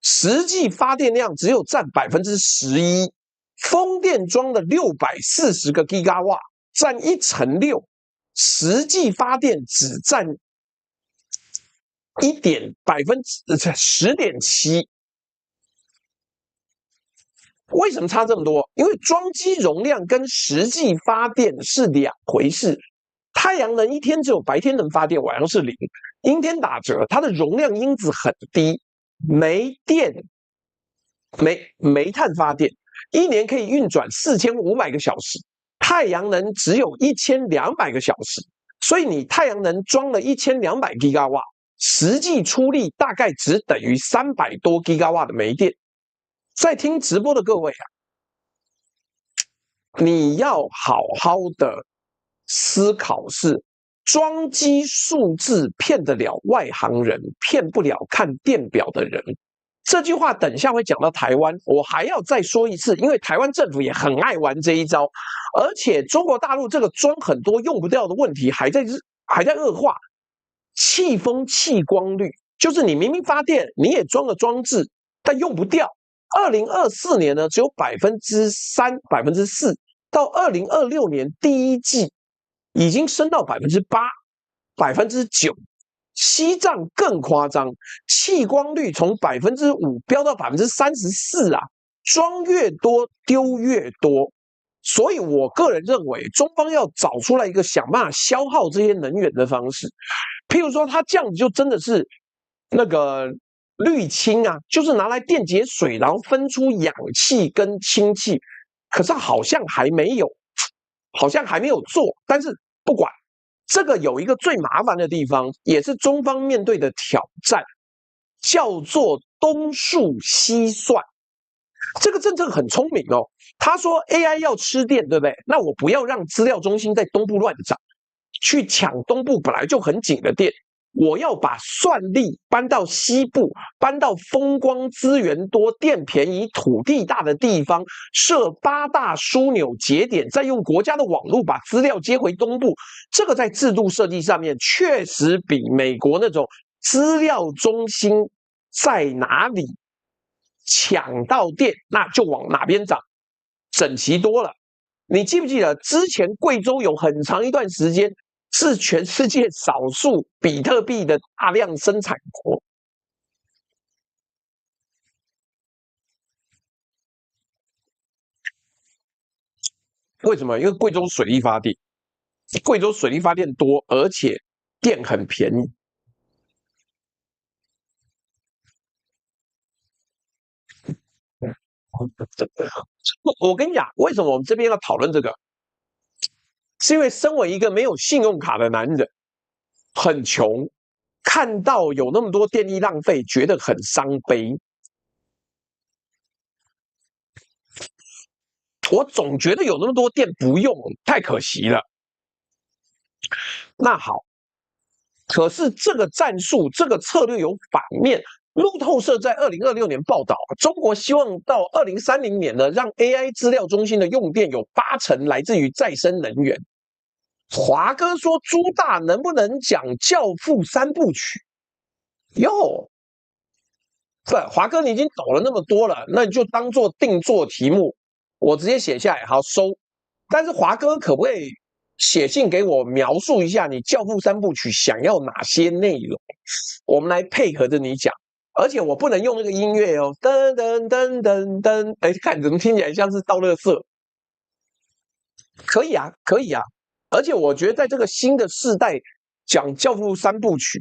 實際發電量只有佔11%，風電裝了640個 GW， 佔1/6，實際發電只佔10.7%。為什麼差這麼多？因為裝機容量跟實際發電是兩回事。太陽能一天只有白天能發電，晚上是0，陰天打折，它的容量因子很低。煤炭發電一年可以運轉4500個小時，太陽能只有1200個小時，所以你太陽能裝了1200 GW， 實際出力大概只等於300多 GW 的煤電。在聽直播的各位啊，你要好好的思考是裝機數字騙得了外行人，騙不了看電表的人。這句話等一下會講到台灣，我還要再說一次，因為台灣政府也很愛玩這一招，而且中國大陸這個裝很多用不掉的問題還在惡化。氣風氣光率就是你明明發電，你也裝了裝置，但用不掉。2024年呢，只有3%、4%，到2026年第一季已經升到8%、9%。西藏更誇張，氣光率從5%飆到34%啊！裝越多丟越多，所以我個人認為，中方要找出來一個想辦法消耗這些能源的方式。譬如說，它這樣子就真的是那個濾氫啊，就是拿來電解水，然後分出氧氣跟氢氣。可是好像還沒有做，但是不管。這個有一個最麻煩的地方，也是中方面對的挑戰，叫做東數西算。這個政策很聰明哦，他說 AI 要吃電，對不对？那我不要讓資料中心在東部亂漲，去搶東部本來就很緊的電，我要把算力搬到西部，搬到風光資源多、電便宜、土地大的地方，設8大樞紐節點，再用國家的網絡把資料接回東部。這個在制度設計上面確實比美國那種資料中心在哪裡搶到電，那就往哪邊漲，整齊多了。你記不記得之前貴州有很長一段時間是全世界少數比特幣的大量生產國？為什麼？因為貴州水力發電，貴州水力發電多，而且電很便宜。我跟你講，為什麼我們這邊要討論這個？是因為身為一個沒有信用卡的男人，很窮，看到有那麼多電力浪費，覺得很傷悲。我總覺得有那麼多電不用，太可惜了。那好，可是這個戰術、這個策略有反面。路透社在2026年報道，中國希望到2030年呢，讓 AI 資料中心的用電有80%來自於再生能源。華哥說：“朱大能不能講教父3部曲？”喲，不，華哥你已經抖了那麼多了，那你就當做定做題目，我直接寫下來，好收。但是華哥可不可以寫信給我，描述一下你教父3部曲想要哪些內容？我們來配合着你講。而且我不能用那個音樂哦，噔噔噔噔噔，哎，看怎麼聽起來像是倒垃圾？可以啊，可以啊。而且我覺得在這個新的世代講教父3部曲，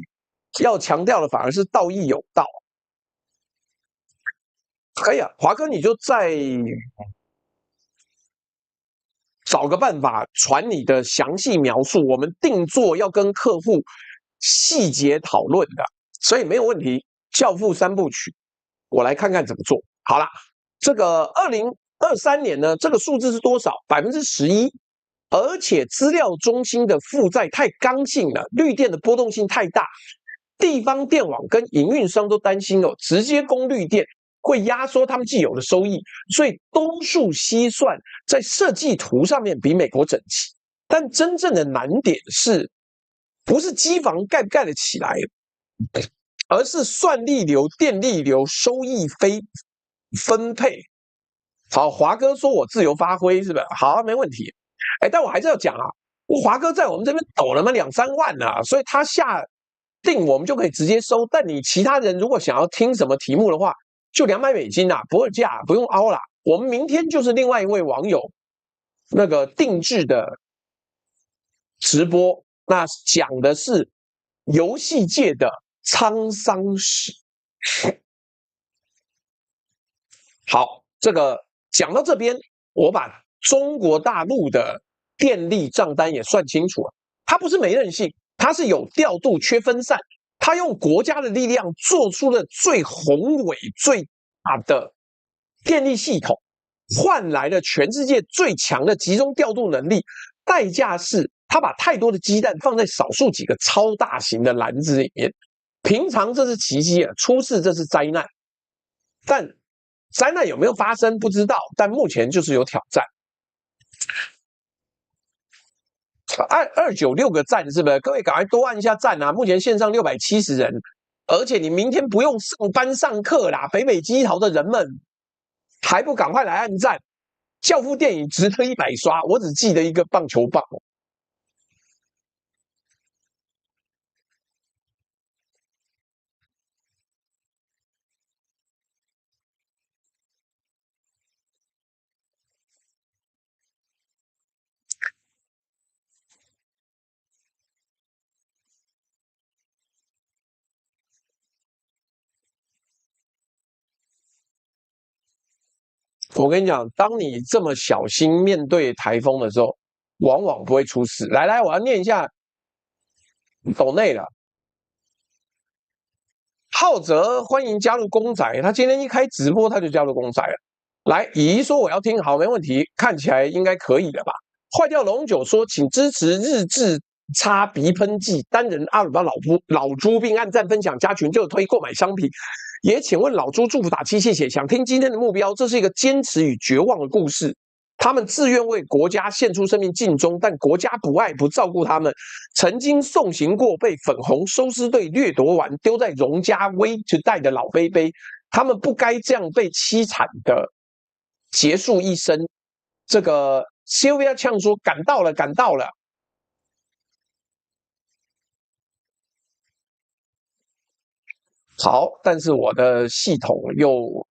要強調的反而是道義有道。可以啊，華哥你就再找個辦法傳你的詳細描述，我們定做要跟客戶細節討論的，所以沒有問題。教父3部曲，我來看看怎麼做。好了，這個2023年呢，這個數字是多少？11%，而且資料中心的負債太剛性了，綠電的波動性太大，地方電網跟營運商都擔心哦，直接供綠電會壓縮他們既有的收益，所以東數西算在設計圖上面比美國整齊，但真正的難點是，不是機房蓋不蓋得起來？而是算力流、電力流、收益分配。好，華哥說我自由發揮，是不是？好，沒問題。哎，但我還是要講啊，華哥在我們這邊抖了嘛2、3萬啊，所以他下定我們就可以直接收。但你其他人如果想要聽什麼題目的話，就$200啊，不二價，不用凹啦。我們明天就是另外一位網友那個定制的直播，那講的是遊戲界的滄桑史。好，這個講到這邊，我把中國大陸的電力賬單也算清楚了。它不是沒韌性，它是有調度、缺分散。它用國家的力量做出了最宏偉、最大的電力系統，換來了全世界最強的集中調度能力。代價是他把太多的雞蛋放在少數幾個超大型的籃子裡面。平常這是奇蹟啊，出事這是災難。但災難有沒有發生不知道，但目前就是有挑戰。296個讚是不是？各位趕快多按一下讚啊！目前線上670人，而且你明天不用上班上課啦，北北基桃的人們還不趕快來按讚！教父電影值得100刷，我只記得一個棒球棒。我跟你講，當你這麼小心面對台風的時候，往往不會出事。來，我要念一下抖內了。浩哲歡迎加入公仔，他今天一開直播他就加入公仔了。來，姨說我要聽，好，沒問題，看起來應該可以了吧？壞掉龍酒說，請支持日治擦鼻噴劑單人阿魯巴老豬，並按讚分享加群就推購買商品。也請問老豬祝福打氣，謝謝。想聽今天的目標，這是一個堅持與絕望的故事。他們自願為國家獻出生命盡忠，但國家不愛不照顧他們。曾經送行過被粉紅收屍隊掠奪完，丟在榮家威就帶的老杯杯，他們不該這樣被淒慘的結束一生。這個 Sylvia 嗆說：“趕到了，趕到了。”好，但是我的系統又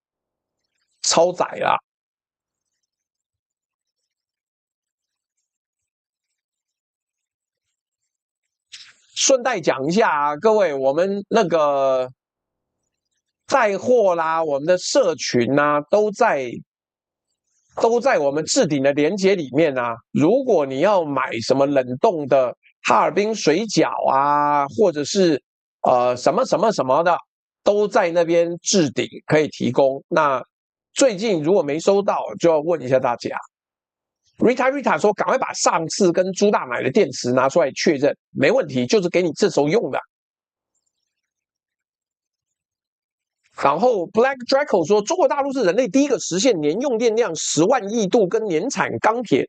超載了。順帶講一下啊，各位，我們那個帶貨啦，我們的社群啊，都在我們置頂的連結裡面啊。如果你要買什麼冷凍的哈爾濱水餃啊，或者是什麼什麼什麼的，都在那邊置頂可以提供。那最近如果沒收到，就要問一下大家。Rita 說：“趕快把上次跟朱大買的電池拿出來確認，沒問題，就是給你這時候用的。”然後 Black Draco 說：“中國大陸是人類第一個實現年用電量10萬億度跟年產鋼鐵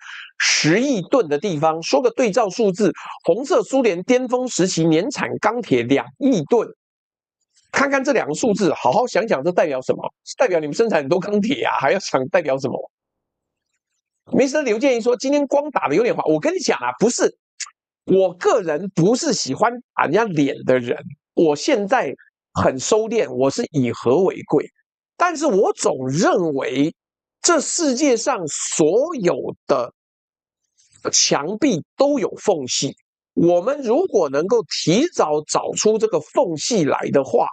10億噸的地方。說個對照數字，紅色蘇聯巔峰時期年產鋼鐵2億噸。看看這兩個數字，好好想想，這代表什麼？代表你們生產很多鋼鐵啊？還要想代表什麼？” Mr. 劉建議說：“今天光打的有點滑。”我跟你講啊，不是，我個人不是喜歡打人家臉的人。我現在很收斂，我是以和為貴。但是我總認為，這世界上所有的牆壁都有縫隙。我們如果能夠提早找出這個縫隙來的話，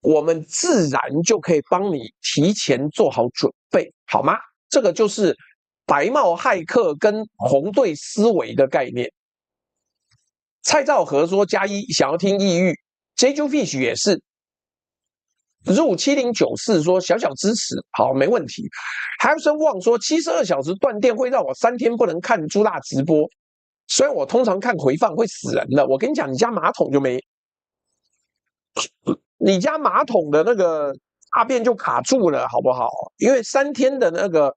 我們自然就可以幫你提前做好準備，好嗎？這個就是白帽駭客跟紅隊思維的概念。蔡兆和說+1想要聽抑鬱 ，Jeju Fish 也是。入7094說小小支持，好，沒問題。Harrison Wang 說72小時斷電會讓我3天不能看朱大直播，雖然我通常看回放會死人的。我跟你講，你家馬桶就沒，你家馬桶的那個大便就卡住了，好不好？因為3天的那個。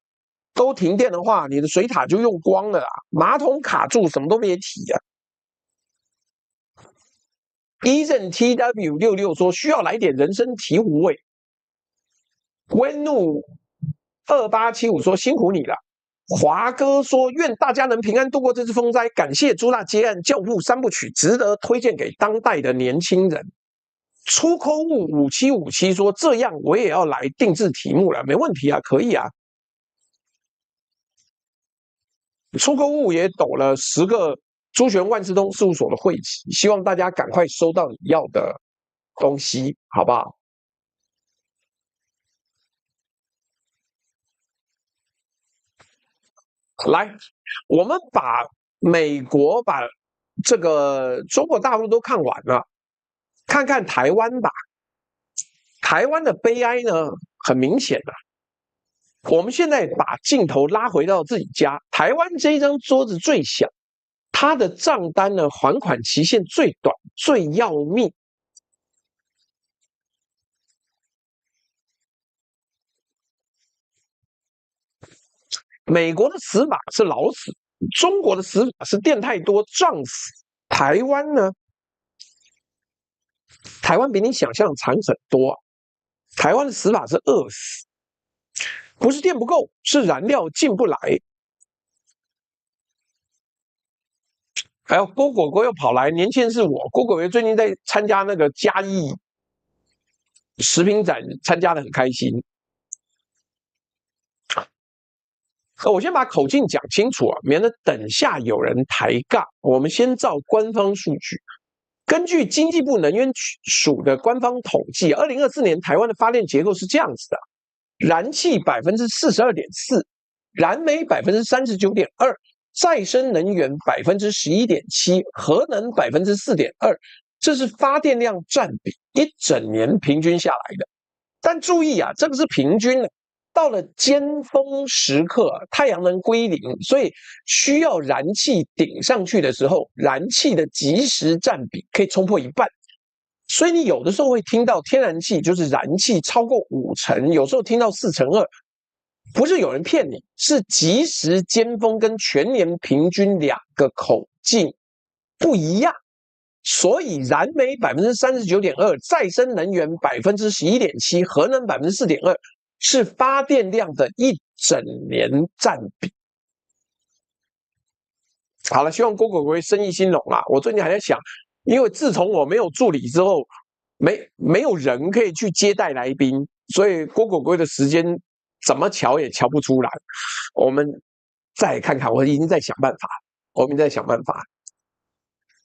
都停電的話，你的水塔就用光了啊！馬桶卡住，什麼都別提啊。Eason TW66 說需要來點人參醍醐味。溫怒2875說辛苦你了。華哥說願大家能平安度過這次風災，感謝朱大接案教父3部曲，值得推薦給當代的年輕人。出口物5757說這樣我也要來定制題目了，沒問題啊，可以啊。出口物也抖了10個朱學萬事通事務所的會籍，希望大家趕快收到你要的東西，好不好？來，我們把美國、把這個中國大陸都看完了，看看台灣吧。台灣的悲哀呢，很明顯的。我們現在把鏡頭拉回到自己家，台灣這一張桌子最小，它的賬單呢，還款期限最短、最要命。美国的死法是老死，中国的死法是店太多撞死。台灣呢？台灣比你想象慘很多啊！台灣的死法是餓死，不是店不夠，是燃料進不來。還有郭果果又跑來，年輕人是我。郭果果最近在參加那個嘉義食品展，參加得很開心。我先把口徑講清楚啊，免得等下有人抬槓。我們先照官方數據，根據經濟部能源署的官方統計，2024年台灣的發電結構是這樣子的：燃氣42.4%，燃煤39.2%，再生能源11.7%，核能4.2%，這是發電量占比一整年平均下來的。但注意啊，這個是平均的。到了尖峰時刻，太陽能歸零，所以需要燃氣頂上去的時候，燃气的即時占比可以衝破1半。所以你有的時候會聽到天然氣就是燃氣超過50%，有時候聽到4%2，不是有人騙你，是即時尖峰跟全年平均兩個口徑不一樣。所以燃煤39.2%，再生能源11.7%，核能4.2%。是發電量的一整年占比。好了，希望郭果果生意興隆啊！我最近還在想，因為自從我沒有助理之後，沒有人可以去接待來賓，所以郭果果的時間怎麼喬也喬不出來。我們再看看，我已經在想辦法，我們在想辦法。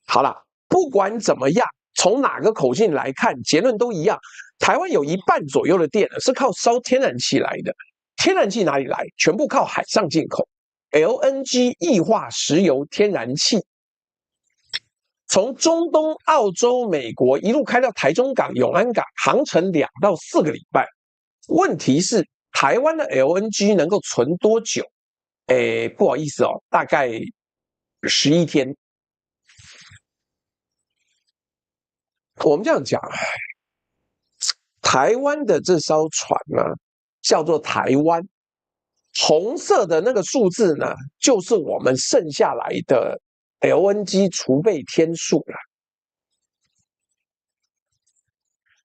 好了，不管怎麼樣，從哪個口徑來看，結論都一樣。台灣有1半左右的電是靠燒天然氣來的，天然氣哪裡來？全部靠海上進口 ，LNG 液化石油天然氣，從中東、澳洲、美國一路開到台中港、永安港，航程2到4個禮拜。問題是台灣的 LNG 能夠存多久？不好意思哦，大概11天。我們這樣講。台灣的這艘船呢，叫做台灣，紅色的那個數字呢，就是我們剩下來的 LNG 儲備天數了。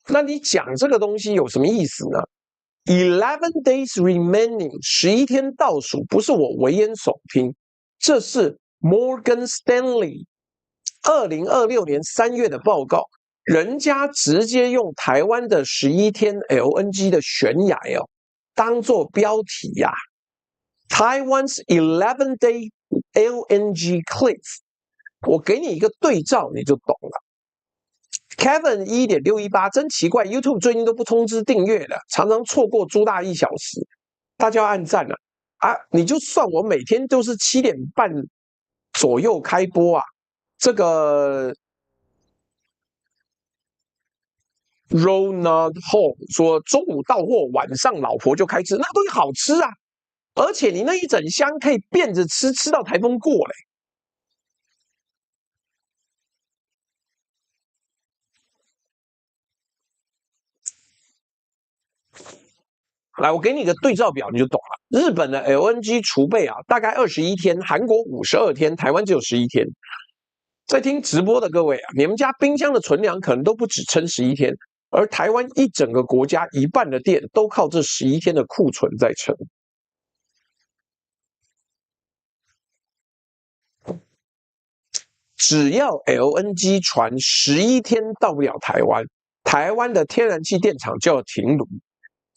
那你講這個東西有什麼意思呢？11 days remaining， 11天倒數，不是我危言聳聽，這是 Morgan Stanley 2026年3月的報告。人家直接用台灣的11天 LNG 的懸崖當做標題呀。Taiwan's 11-day LNG cliff， 我給你一個對照你就懂了。Kevin 1.618，真奇怪 ，YouTube 最近都不通知訂閱了，常常錯過朱大1小時，大家要按讚了啊！你就算我每天都是7點半左右開播啊，這個。Ronald Hall 說：“中午到貨，晚上老婆就開吃，那東西好吃啊！而且你那一整箱可以變着吃，吃到台風過嘞。”來，我給你一個對照表，你就懂了。日本的 LNG 儲備啊，大概21天；韓國52天，台灣只有11天。在聽直播的各位啊，你們家冰箱的存糧可能都不只撐11天。而台灣一整個國家1半的電都靠這11天的庫存在撐。只要 LNG 船11天到不了台灣，台灣的天然氣電廠就要停爐。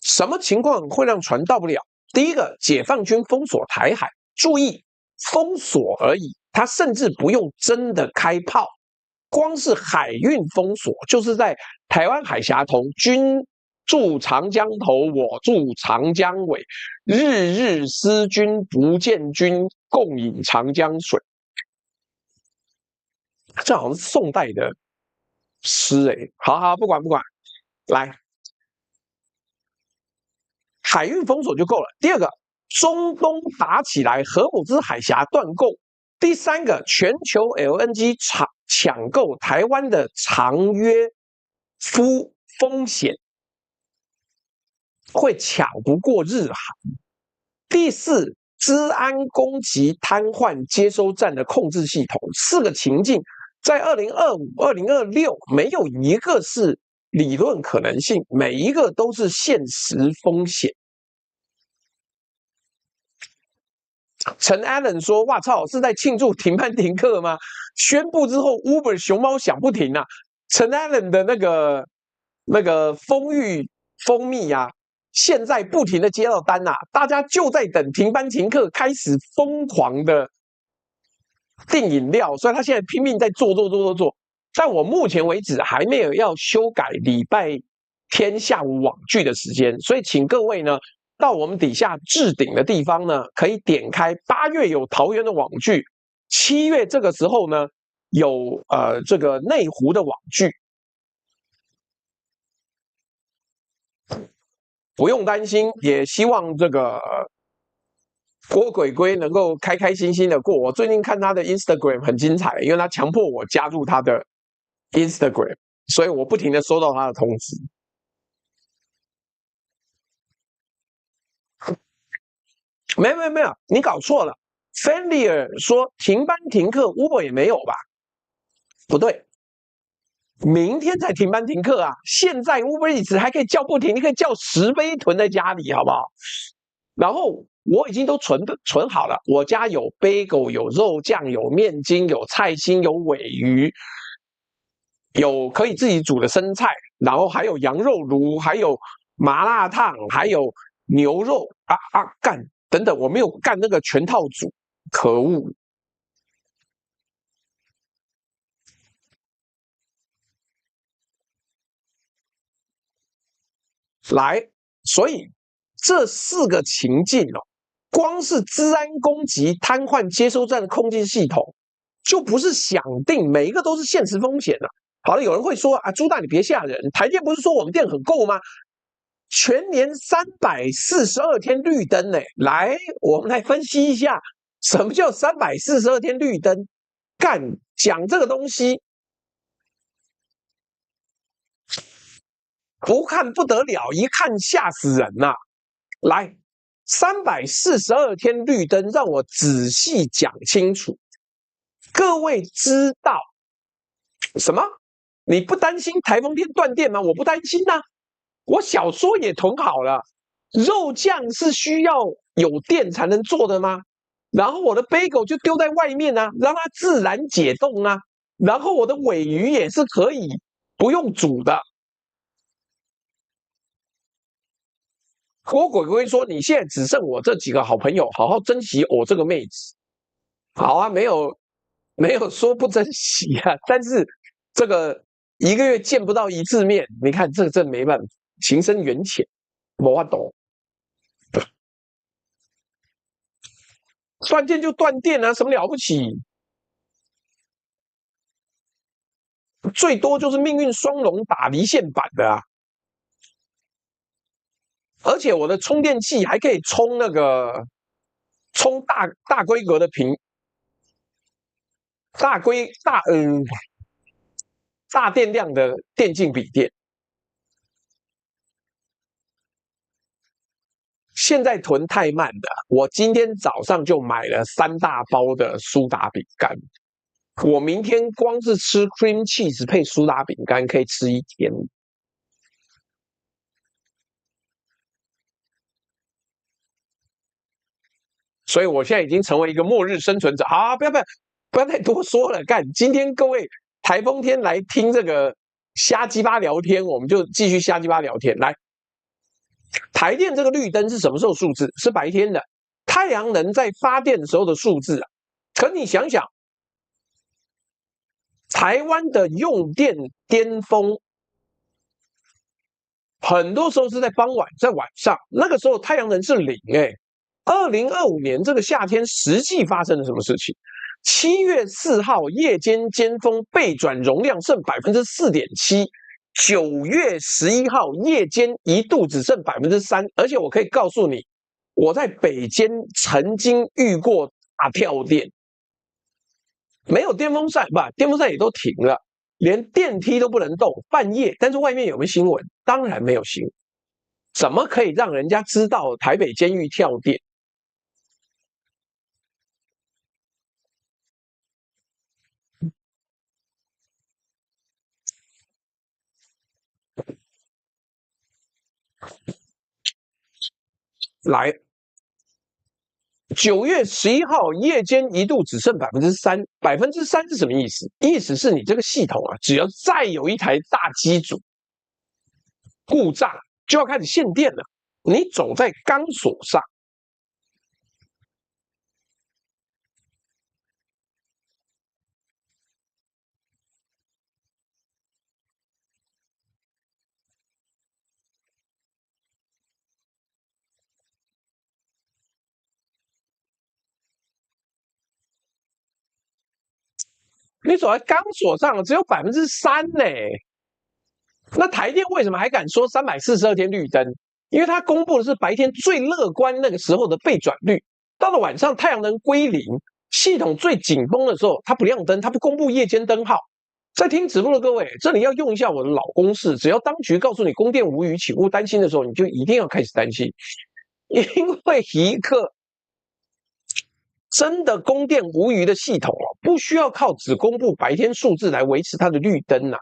什麼情況會讓船到不了？第一個，解放軍封鎖台海，注意封鎖而已，它甚至不用真的開炮。光是海運封鎖，就是在台灣海峽同軍駐長江頭，我駐長江尾，日日思君不見君，共飲長江水。這好像是宋代的詩好，不管，來，海運封鎖就夠了。第二個，中東打起來，荷姆茲海峽斷供，第三個，全球 LNG 搶購台灣的長約風險會搶不過日韓。第四，資安攻擊癱瘓接收站的控制系統。4個情境，在2025、2026沒有一個是理論可能性，每一個都是現實風險。陳 Allen 說：“哇操，是在慶祝停班停課嗎？宣布之後 ，Uber 熊貓響不停啊！”陳 Allen 的那個蜂蜜啊，現在不停的接到單啊，大家就在等停班停課，開始瘋狂的訂飲料，所以他現在拼命在做。但我目前為止還沒有要修改禮拜天下午網劇的時間，所以請各位呢到我們底下置頂的地方呢，可以點開8月有桃園的網劇，7月這個時候呢有這個內湖的網劇，不用擔心，也希望這個郭鬼鬼能夠開開心心的過。我最近看他的 Instagram 很精彩，因為他強迫我加入他的 Instagram， 所以我不停的收到他的通知。沒有，你搞錯了。Fenlier 說停班停課 ，Uber 也沒有吧？不對，明天才停班停課啊！現在 Uber Eats 還可以叫不停，你可以叫10杯囤在家裡，好不好？然後我已經都存好了，我家有 bagel， 有肉醬，有麵筋，有菜心，有鮪魚，有可以自己煮的生菜，然後還有羊肉爐，還有麻辣燙，還有牛肉幹等等，我沒有幹那個全套組，可惡！來，所以這4個情境哦，光是資安攻擊癱瘓接收站的控制系統，就不是想定，每一個都是現實風險了。好了，有人會說啊，朱大你別嚇人，台電不是說我們電很夠嗎？全年342天綠燈呢，來，我們來分析一下，什麼叫342天綠燈？講這個東西，不看不得了，一看嚇死人吶！來，342天綠燈，讓我仔細講清楚。各位知道什麼？你不擔心台風天斷電嗎？我不擔心啊。我小說也囤好了，肉醬是需要有電才能做的嗎？然後我的bagel就丟在外面啊，讓它自然解凍啊。然後我的鮪魚也是可以不用煮的。郭鬼鬼說：“你現在只剩我這幾個好朋友，好好珍惜我這個妹子。”好啊，沒有說不珍惜啊，但是這個1個月見不到1次面，你看這個真沒辦法。情深緣淺，沒法懂。斷電就斷電啊，什麼了不起？最多就是命運雙龍打離線版的啊。而且我的充電器還可以充大規格的大電量的電競筆電。現在囤太慢的，我今天早上就買了3大包的蘇打餅乾。我明天光是吃 cream cheese 配蘇打餅乾可以吃1天。所以我現在已經成為一個末日生存者。好，不要再多說了。今天各位台風天來聽這個瞎雞巴聊天，我們就繼續瞎雞巴聊天。來。台電這個綠燈是什麼時候數字？是白天的，太陽能在發電的時候的數字啊。可你想想，台灣的用電巔峰，很多時候是在傍晚，在晚上，那個時候太陽能是0哎。2025年這個夏天實際發生了什麼事情？7月4號夜間尖峰備轉容量剩4.7%。9月11號夜間一度只剩3%，而且我可以告訴你，我在北間曾經遇過大跳電，沒有電風扇，不，電風扇也都停了，連電梯都不能動，半夜，但是外面有沒有新聞？當然沒有新聞，怎麼可以讓人家知道台北監獄跳電？來，9月11號夜間一度只剩3%，3%是什麼意思？意思是你這個系統啊，只要再有一台大機組故障，就要開始限電了。你走在鋼索上。你走在钢索上只有3%呢。那台電為什麼還敢說342天綠燈？因為它公布的是白天最樂觀那個時候的備轉率，到了晚上太陽能歸零，系統最緊繃的時候，它不亮燈，它不公布夜間燈號。在聽直播的各位，這裡要用一下我的老公式，只要當局告訴你供電無虞，請勿擔心的時候，你就一定要開始擔心，因為一個真的供電無虞的系統哦，不需要靠只公布白天數字來維持它的綠燈啊。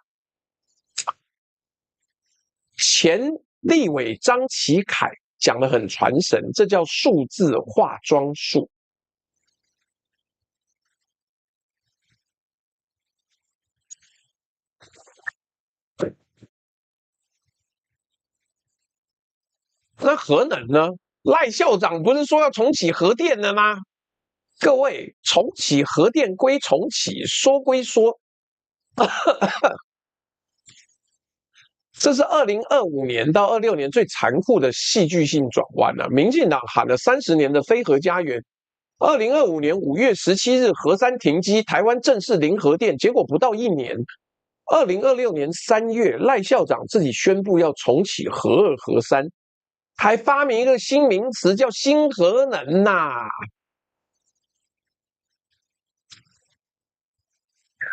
前立委張啟凱講得很傳神，這叫數字化妝術。那核能呢？賴校長不是說要重啟核電了嗎？各位，重啟核電歸重啟，說歸說，這是2025年到26年最殘酷的戲劇性轉彎了。民進黨喊了30年的非核家園，2025年5月17日核三停機，台灣正式零核電，結果不到1年，2026年3月，賴校長自己宣布要重啟核2、核3，還發明一個新名詞叫新核能吶。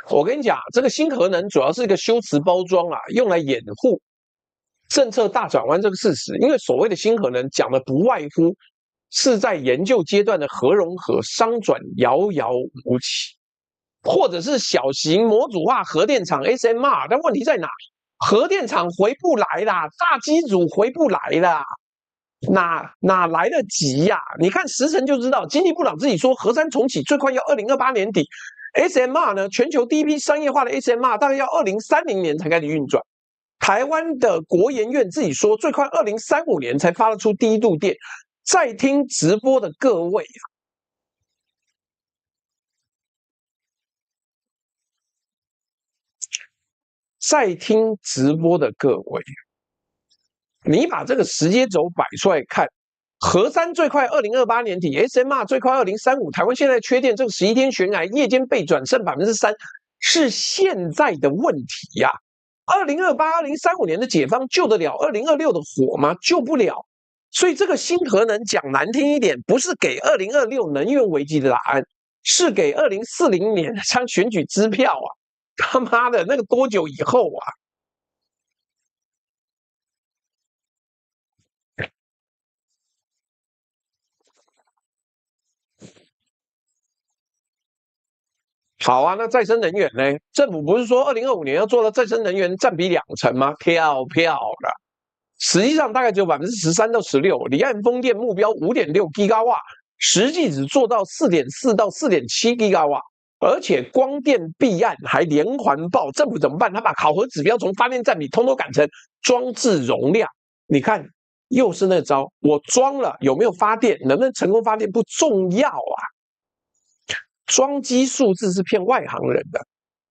我跟你講，這個新核能主要是一個修辭包裝啊，用來掩護政策大轉彎這個事實。因為所謂的新核能講的不外乎是在研究階段的核融合商轉遙遙無期，或者是小型模組化核電廠 SMR。但問題在哪？核電廠回不來啦，大機組回不來啦，哪來得及呀？你看時程就知道，經濟部長自己說核三重啟最快要2028年底。SMR 呢？全球第一批商業化的 SMR 大概要2030年才開始運轉。台灣的國研院自己說，最快2035年才發得出第一度電。在聽直播的各位啊，在聽直播的各位，你把這個時間軸擺出來看。核三最快2028年底 ，SMR 最快2035。台灣現在缺電，這個11天懸崖，夜間備轉剩3%，是現在的問題呀。2028、2035年的解放救得了2026的火嗎？救不了。所以這個新核能講難聽一點，不是給2026能源危機的答案，是給2040年張選舉支票啊！他媽的，那個多久以後啊？好啊，那再生能源呢？政府不是說2025年要做到再生能源占比2成嗎？飄的，實際上大概只有13%到16%。離岸風電目標5.6 吉瓦，實際只做到4.4到4.7吉瓦，而且光電弊案還連環爆。政府怎麼辦？他把考核指標從發電占比通通改成裝置容量。你看，又是那招，我裝了有沒有發電，能不能成功發電不重要啊。裝機數字是騙外行人的。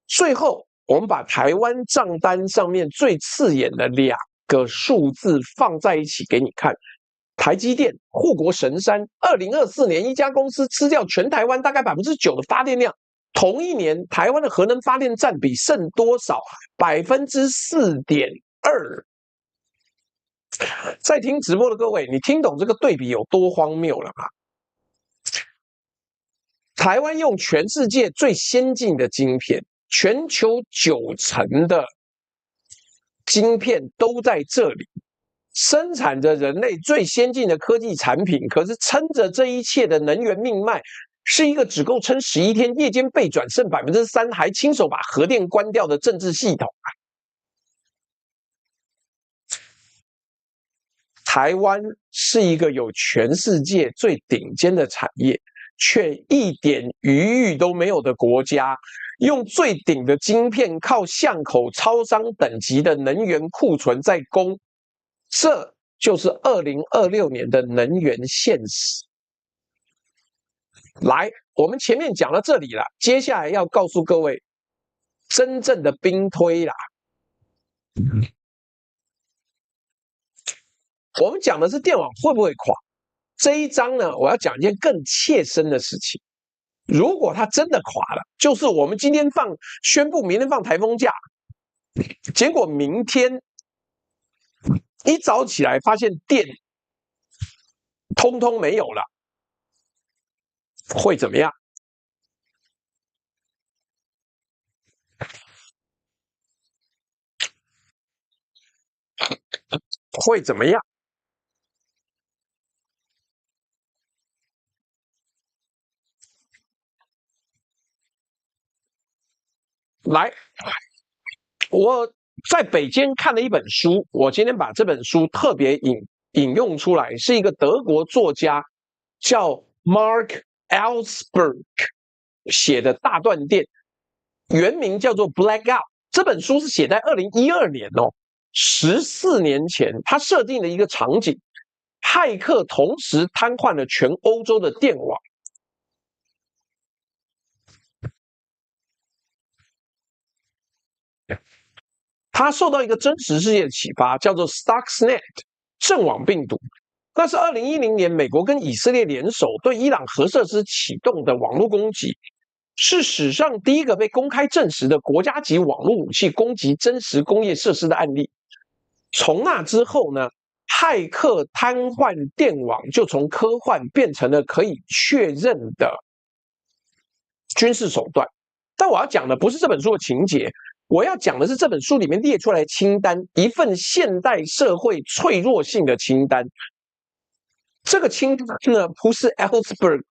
最後，我們把台灣賬單上面最刺眼的2個數字放在一起給你看。台積電護國神山，2024年一家公司吃掉全台灣大概9%的發電量。同一年，台灣的核能發電占比剩多少？4.2%。在聽直播的各位，你聽懂這個對比有多荒謬了嗎？台灣用全世界最先進的晶片，全球90%的晶片都在這裡，生產着人類最先進的科技產品。可是撐着這一切的能源命脈，是一個只夠撐11天，夜間倍轉剩3%，還親手把核電關掉的政治系統啊！台灣是一個有全世界最頂尖的產業，卻一點餘裕都沒有的國家，用最頂的晶片，靠巷口超商等級的能源庫存在供，這就是2026年的能源現實。來，我們前面講到這裡了，接下來要告訴各位真正的兵推啦。我們講的是電網會不會垮？這一章呢，我要講一件更切身的事情。如果它真的垮了，就是我們今天宣布明天放台風假，結果明天一早起來發現電通通沒有了，會怎麼樣？會怎麼樣？來，我在北京看了一本書，我今天把這本書特別引用出來，是一個德國作家叫 Mark Ellsberg 寫的大斷電，原名叫做 Blackout。這本書是寫在2012年哦，14年前，他設定了一個場景，駭客同時癱瘓了全歐洲的電網。他受到一個真實事件的啟發，叫做 Stuxnet 陣網病毒。那是2010年美國跟以色列聯手對伊朗核設施啟動的網絡攻擊，是史上第一個被公開證實的國家級網絡武器攻擊真實工業設施的案例。從那之後呢，駭客癱瘓電網就從科幻變成了可以確認的軍事手段。但我要講的不是這本書的情節，我要講的是這本書裡面列出來的清單，一份現代社會脆弱性的清單。這個清單呢，不是 Ellsberg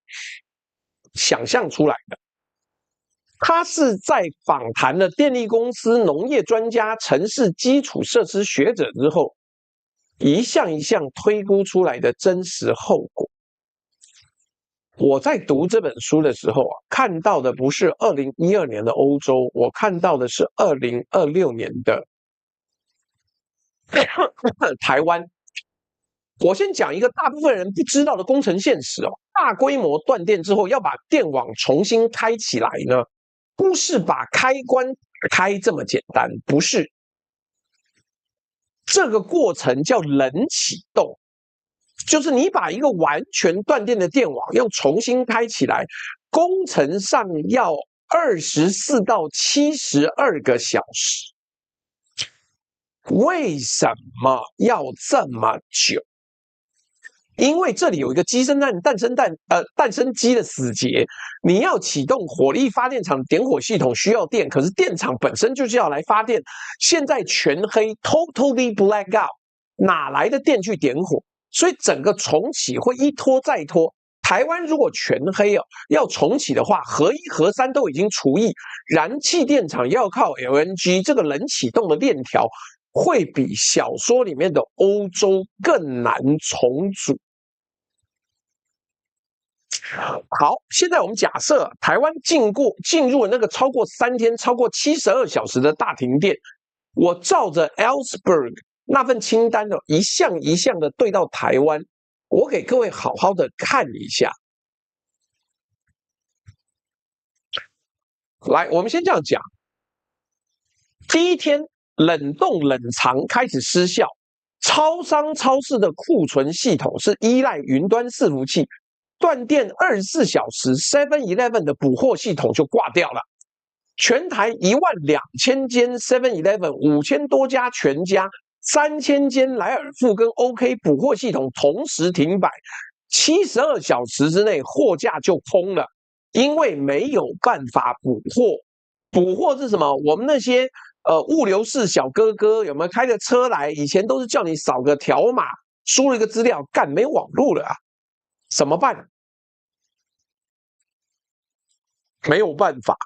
想象出來的，他是在訪談了電力公司、農業專家、城市基礎設施學者之後，一項一項推估出來的真實後果。我在讀這本書的時候啊，看到的不是2012年的歐洲，我看到的是2026年的台灣。我先講一個大部分人不知道的工程現實哦，大規模斷電之後要把電網重新開起來呢，不是把開關打開這麼簡單，不是。這個過程叫冷啟動。就是你把一個完全斷電的電網要重新開起來，工程上要24到72個小時。為什麼要這麼久？因為這裡有一個雞生蛋，蛋生雞的死結。你要啟動火力發電廠點火系統需要電，可是電廠本身就是要來發電，現在全黑 ，totally black out， 哪來的電去點火？所以整個重啟會一拖再拖。台灣如果全黑哦，要重啟的話，核1、核3都已經除役，燃氣電廠要靠 LNG， 這個冷啟動的鏈條會比小說裡面的歐洲更難重組。好，現在我們假設台灣進入了那個超過3天、超過72小時的大停電，我照着 Ellsberg 那份清單呢，一項一項的對到台灣，我給各位好好的看一下。來，我們先這樣講。第一天，冷凍冷藏開始失效，超商超市的庫存系統是依賴雲端伺服器，斷電24小時 ，7-Eleven 的補貨系統就掛掉了。全台12000間 7-Eleven，5000多家全家。3000間萊爾富跟 OK 補貨系統同時停擺，72小時之內貨架就空了。因為沒有辦法補貨。補貨是什麼？我們那些物流室小哥哥有沒有開着車來？以前都是叫你掃個條碼，輸入一個資料，幹沒網路了啊，怎麼辦？沒有辦法。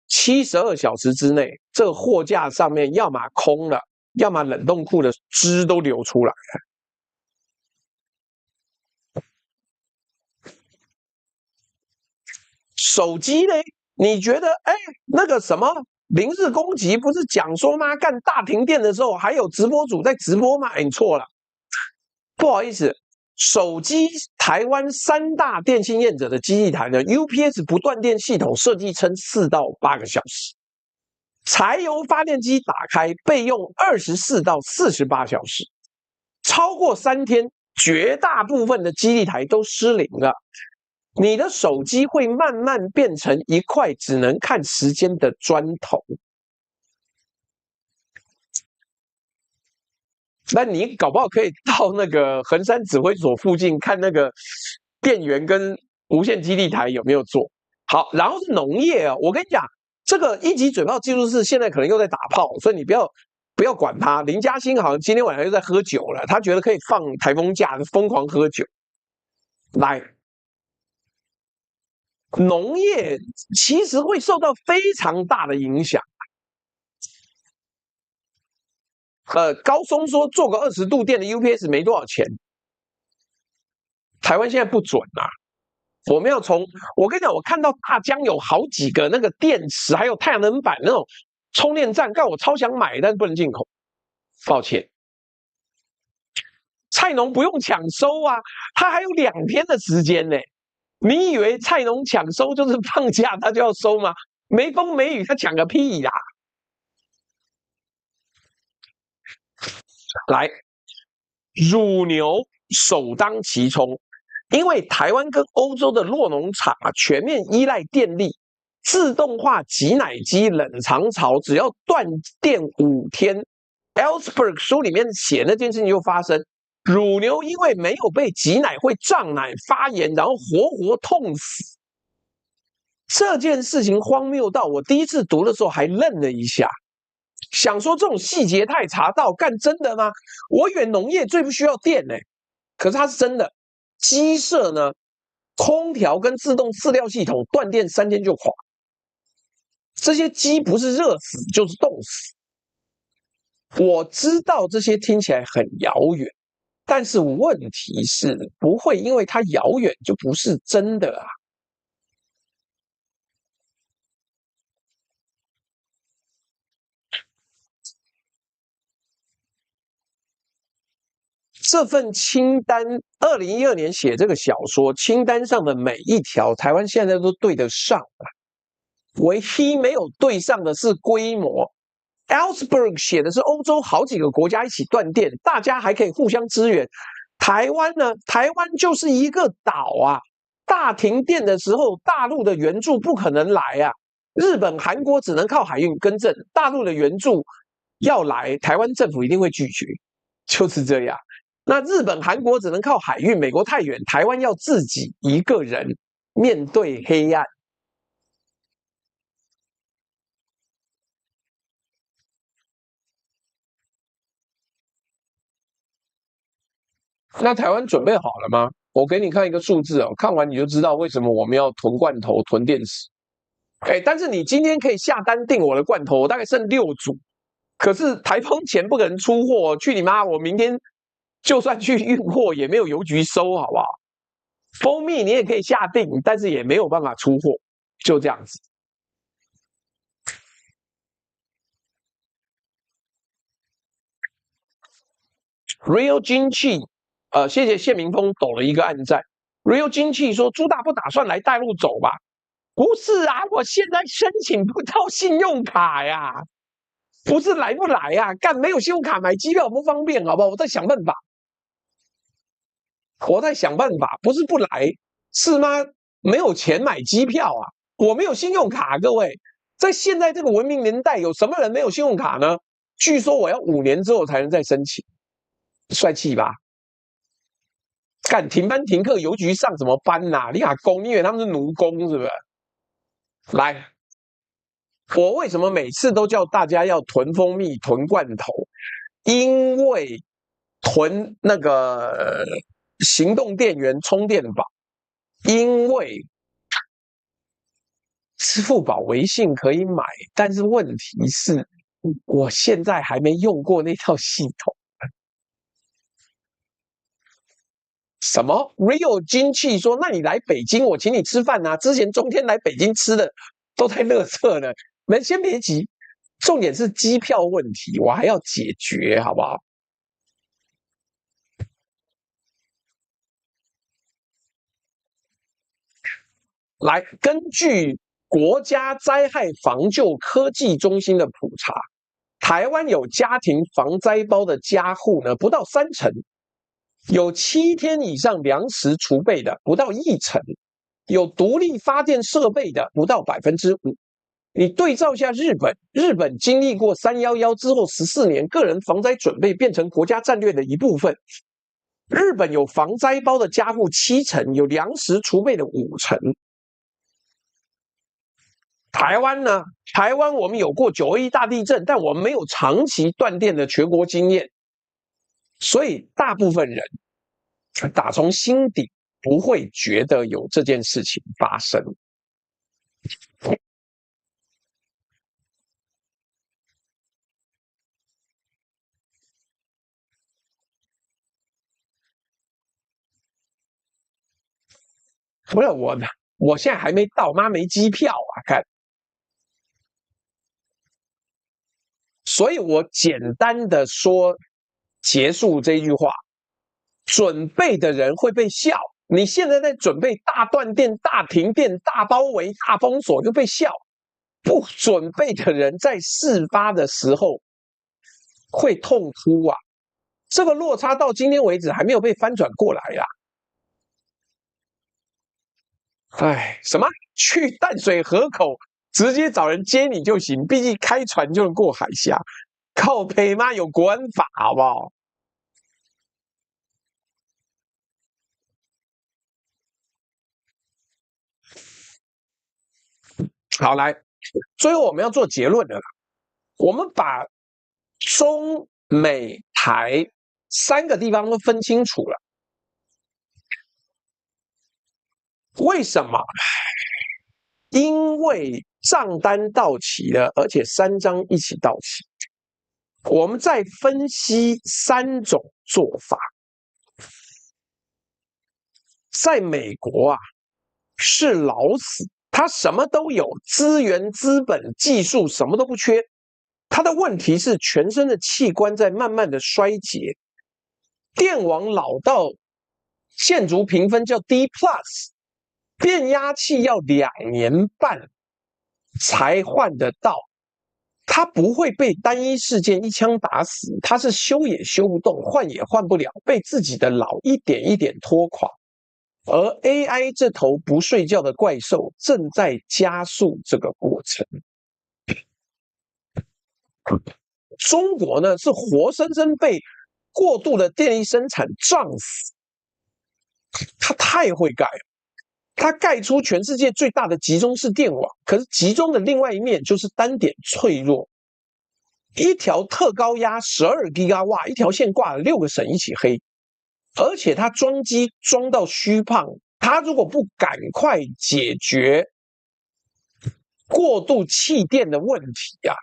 72小時之內，這個貨架上面要麼空了，要麼冷凍庫的汁都流出來了。手機呢？你覺得，那個什麼零日攻擊不是講說嗎？幹大停電的時候還有直播主在直播嗎？你錯了，不好意思，手機台灣3大電信業者的基地台呢 ，UPS 不斷電系統設計稱4到8個小時，柴油發電機打開備用24到48小時，超過3天，絕大部分的基地台都失靈了。你的手機會慢慢變成一塊只能看時間的磚頭。那你搞不好可以到那個橫山指揮所附近看那個電源跟無線基地台有沒有做好。然後是農業啊，我跟你講，這個一級嘴炮技術室現在可能又在打炮，所以你不要管他。林嘉欣好像今天晚上又在喝酒了，他覺得可以放台風假，瘋狂喝酒。來，農業其實會受到非常大的影響。高松說做個20度電的 UPS 沒多少錢，台灣現在不準啊。我們要我跟你講，我看到大江有好幾個那個電池，還有太陽能板那種充電站，我超想買，但是不能進口，抱歉。菜農不用搶收啊，他還有2天的時間呢。你以為菜農搶收就是放假他就要收嗎？沒風沒雨他搶個屁啦！來，乳牛首當其衝，因為台灣跟歐洲的酪農場全面依賴電力，自動化擠奶機冷藏槽只要斷電5天 ，Ellsberg 書裡面寫那件事情就發生，乳牛因為沒有被擠奶會脹奶發炎，然後活活痛死。這件事情荒謬到我第一次讀的時候還愣了一下。想說這種細節他也查到，幹真的嗎？我以為農業最不需要電呢，可是它是真的。雞舍呢，空調跟自動飼料系統斷電3天就垮，這些雞不是熱死就是凍死。我知道這些聽起來很遙遠，但是問題是不會因為它遙遠就不是真的啊。這份清單，2012年寫這個小說，清單上的每一條，台灣現在都對得上啊。唯一沒有對上的是規模。Ellsberg 寫的是歐洲好幾個國家一起斷電，大家還可以互相支援。台灣呢？台灣就是一個島啊，大停電的時候，大陸的援助不可能來啊。日本、韓國只能靠海運更正，大陸的援助要來，台灣政府一定會拒絕，就是這樣。那日本、韓國只能靠海運，美國太遠，台灣要自己一個人面對黑暗。那台灣準備好了嗎？我給你看一個數字哦，看完你就知道為什麼我們要囤罐頭、囤電池。但是你今天可以下單訂我的罐頭，我大概剩6組，可是台風前不可能出貨，去你媽！我明天就算去運貨也沒有郵局收，好不好？蜂蜜你也可以下訂，但是也沒有辦法出貨，就這樣子。Real 精氣，謝謝謝明峰抖了一個暗讚。Real 精氣說朱大不打算來大陸走吧？不是啊，我現在申請不到信用卡呀，不是來不來呀？幹沒有信用卡買機票不方便，好不好？我在想辦法。不是不來，是嗎？沒有錢買機票啊，我沒有信用卡，各位，在現在這個文明年代，有什麼人沒有信用卡呢？據說我要5年之後才能再申請，帥氣吧？幹停班停課，郵局上什麼班吶、你阿公，你以為他們是奴工是不是？來，我為什麼每次都叫大家要囤蜂蜜、囤罐頭？因為囤那個行動電源充電寶，因為支付寶、微信可以買，但是問題是，我現在還沒用過那套系統。什麼 ？Real 精氣說，那你來北京，我請你吃飯啊！之前中天來北京吃的都太垃圾了，們先別急，重點是機票問題，我還要解決，好不好？來，根據國家災害防救科技中心的普查，台灣有家庭防災包的家戶呢，不到30%。有7天以上糧食儲備的不到1%，有獨立發電設備的不到5%。你對照一下日本，日本經歷過311之後14年，個人防災準備變成國家戰略的一部分。日本有防災包的家戶70%，有糧食儲備的50%。台灣呢？台灣我們有過921大地震，但我們沒有長期斷電的全國經驗。所以大部分人打從心底不會覺得有這件事情發生。不是我現在還沒到，媽沒機票啊！看，所以我簡單的說。結束這句話，準備的人會被笑。你現在在準備大斷電、大停電、大包圍、大封鎖，就被笑。不準備的人在事發的時候會痛哭啊！這個落差到今天為止還沒有被翻轉過來啦。哎，什麼？去淡水河口直接找人接你就行，畢竟開船就能過海峽。靠北嗎？有國安法好不好？好，來，最後我們要做結論了啦。我們把中美台3個地方都分清楚了。為什麼？因為賬單到期了，而且3張一起到期。我們再分析3種做法。在美国啊，是老死，他什麼都有，資源、資本、技術什麼都不缺。他的問題是全身的器官在慢慢的衰竭，電網老到建築評分叫 D+， 變壓器要2年半才換得到。他不會被單一事件一槍打死，他是修也修不動，換也換不了，被自己的老一點一點拖垮。而 AI 這頭不睡覺的怪獸正在加速這個過程。中國呢，是活生生被過度的電力生產撞死。他太會蓋了，他蓋出全世界最大的集中式電網，可是集中的另外一面就是單點脆弱。一條特高壓12 GW， 一條線掛了6個省一起黑。而且他裝機裝到虛胖，他如果不趕快解決過度棄電的問題啊，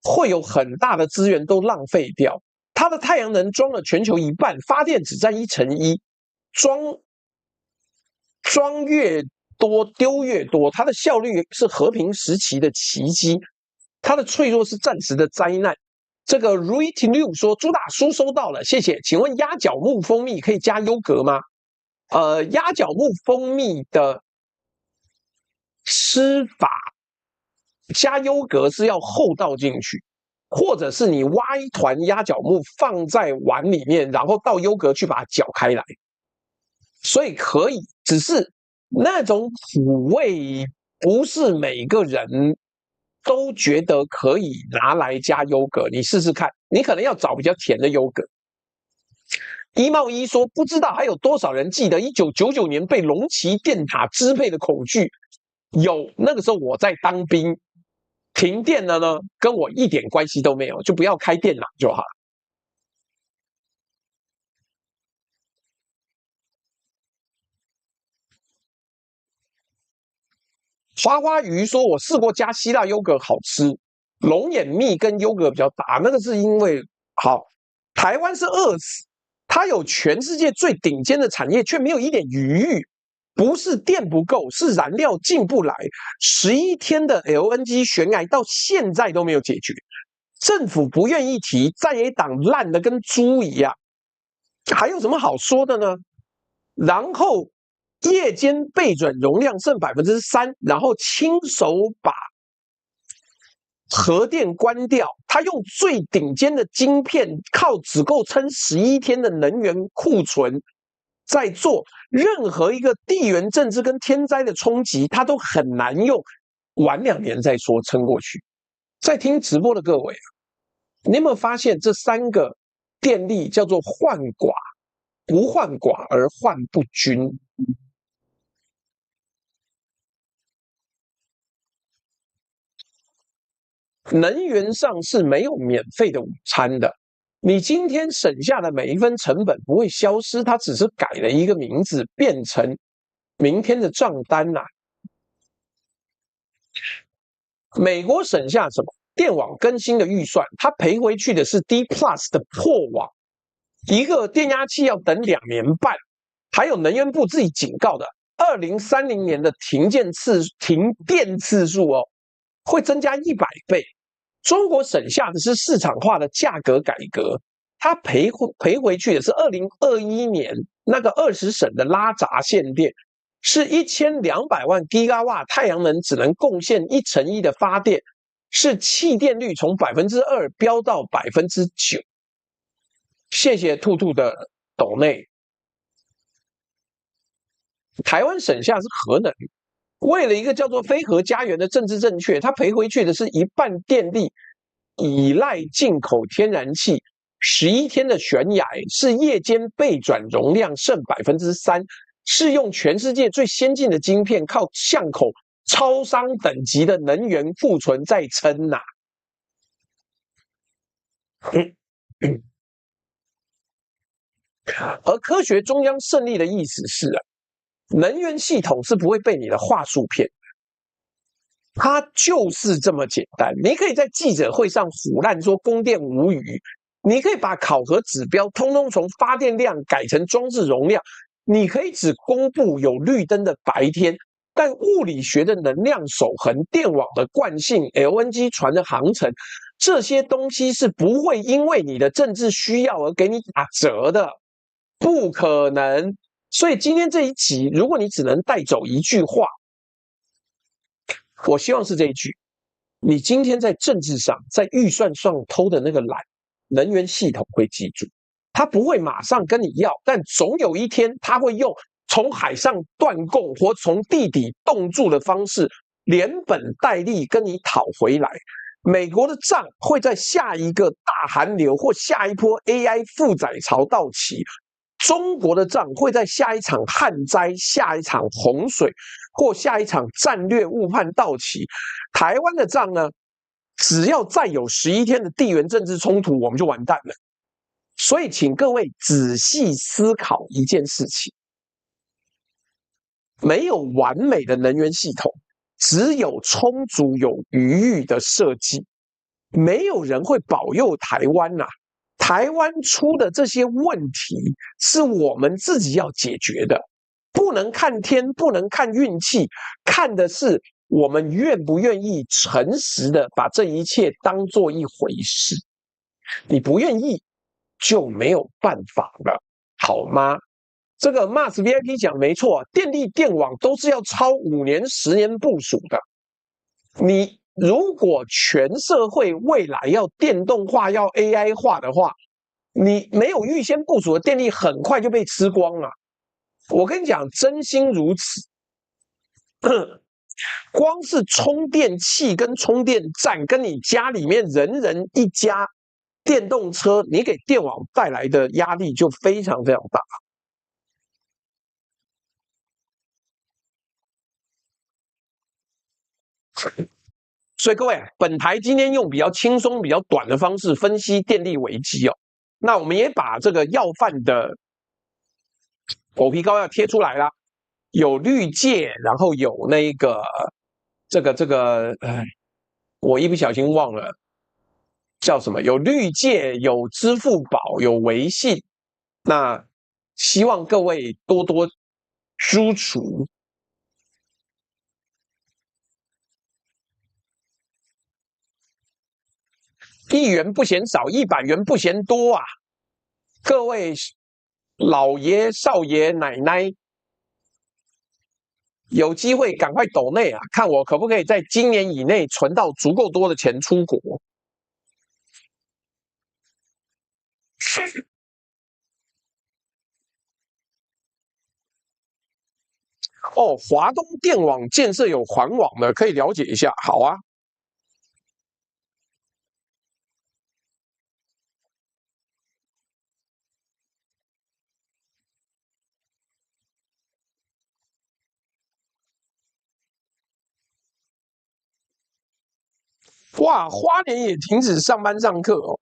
會有很大的資源都浪費掉。他的太陽能裝了全球一半，發電只佔1%，裝越多丟越多，它的效率是和平時期的奇蹟，它的脆弱是暫時的災難。這個 Ruitiu 說朱大叔收到了，謝謝。請問鴨腳木蜂蜜可以加優格嗎？鴨腳木蜂蜜的吃法加優格是要後倒進去，或者是你挖一團鴨腳木放在碗裡面，然後倒優格去把它攪開來，所以可以，只是那種苦味不是每個人都覺得可以拿來加優格，你試試看，你可能要找比較甜的優格。衣帽一說，不知道還有多少人記得1999年被龍旗電塔支配的恐懼？有，那個時候我在當兵，停電了呢，跟我一點關係都沒有，就不要開電腦就好。花花魚說：“我試過加希臘優格，好吃。龍眼蜜跟優格比較搭，那個是因為好，台灣是餓死，它有全世界最頂尖的產業，卻沒有一點餘裕。不是電不夠，是燃料進不來。11天的 LNG 懸崖到現在都沒有解決，政府不願意提，在野黨爛得跟豬一樣，還有什麼好說的呢？然後。”夜間備準容量剩3%，然後親手把核電關掉。他用最頂尖的晶片，靠只夠撐11天的能源庫存，在做任何一個地緣政治跟天災的衝擊，他都很難用晚2年再說撐過去。在聽直播的各位啊，你有沒有發現這3個電力叫做患寡，不患寡而患不均？能源上是沒有免費的午餐的，你今天省下的每一分成本不會消失，它只是改了一個名字，變成明天的賬單啊。美國省下什麼？電網更新的預算，它賠回去的是 D+ 的破網，一個電壓器要等2年半，還有能源部自己警告的，2030年的停電次數哦，會增加100倍。中國省下的是市場化的價格改革，它賠回去的是2021年那個20省的拉閘限電，是1200萬 GW 太陽能只能貢獻1%的發電，是棄電率從2%飆到9%。謝謝兔兔的抖內。台灣省下是核能。為了一個叫做非核家園的政治正確，他賠回去的是一半電力依賴進口天然氣，11天的懸崖是夜間備轉容量剩3%，是用全世界最先進的晶片，靠巷口超商等級的能源庫存在撐吶。而科學中央勝利的意思是啊，能源系統是不會被你的話術騙的，它就是這麼簡單。你可以在記者會上唬爛說供電無虞，你可以把考核指標通通從發電量改成裝置容量，你可以只公布有綠燈的白天，但物理學的能量守恆、電網的慣性、LNG 船的航程，這些東西是不會因為你的政治需要而給你打折的，不可能。所以今天這一集，如果你只能帶走一句話，我希望是這一句：你今天在政治上、在預算上偷的那個懶，能源系統會記住，他不會馬上跟你要，但總有一天他會用從海上斷供或從地底凍住的方式，連本帶利跟你討回來。美國的賬會在下一個大寒流或下一波 AI 負載潮到期。中國的賬會在下一場旱災、下一場洪水或下一場戰略誤判到期。台灣的賬呢，只要再有11天的地緣政治衝突，我們就完蛋了。所以，請各位仔細思考一件事情：沒有完美的能源系統，只有充足有餘裕的設計。沒有人會保佑台灣吶。台灣出的這些問題是我們自己要解決的，不能看天，不能看運氣，看的是我們願不願意誠實的把這一切當做一回事。你不願意就沒有辦法了，好嗎？這個 Mars VIP 講沒錯，電力電網都是要超5年、10年部署的。你如果全社會未來要電動化、要 AI 化的話，你沒有預先部署的電力，很快就被吃光了。我跟你講，真心如此。光是充電器跟充電站，跟你家裡面人人一家電動車你給電網帶來的壓力就非常非常大。所以各位，本台今天用比较輕鬆、比較短的方式分析電力危機哦。那我們也把這個要飯的狗皮膏藥貼出來啦，有綠界，然後有那個我一不小心忘了叫什麼，有綠界，有支付寶，有微信。那希望各位多多輸出。1元不嫌少，100元不嫌多啊！各位老爺、少爺、奶奶，有機會趕快抖內啊，看我可不可以在今年以內存到足夠多的錢出國。哦，華東電網建設有環網的，可以了解一下。好啊。哇，花蓮也停止上班上課哦。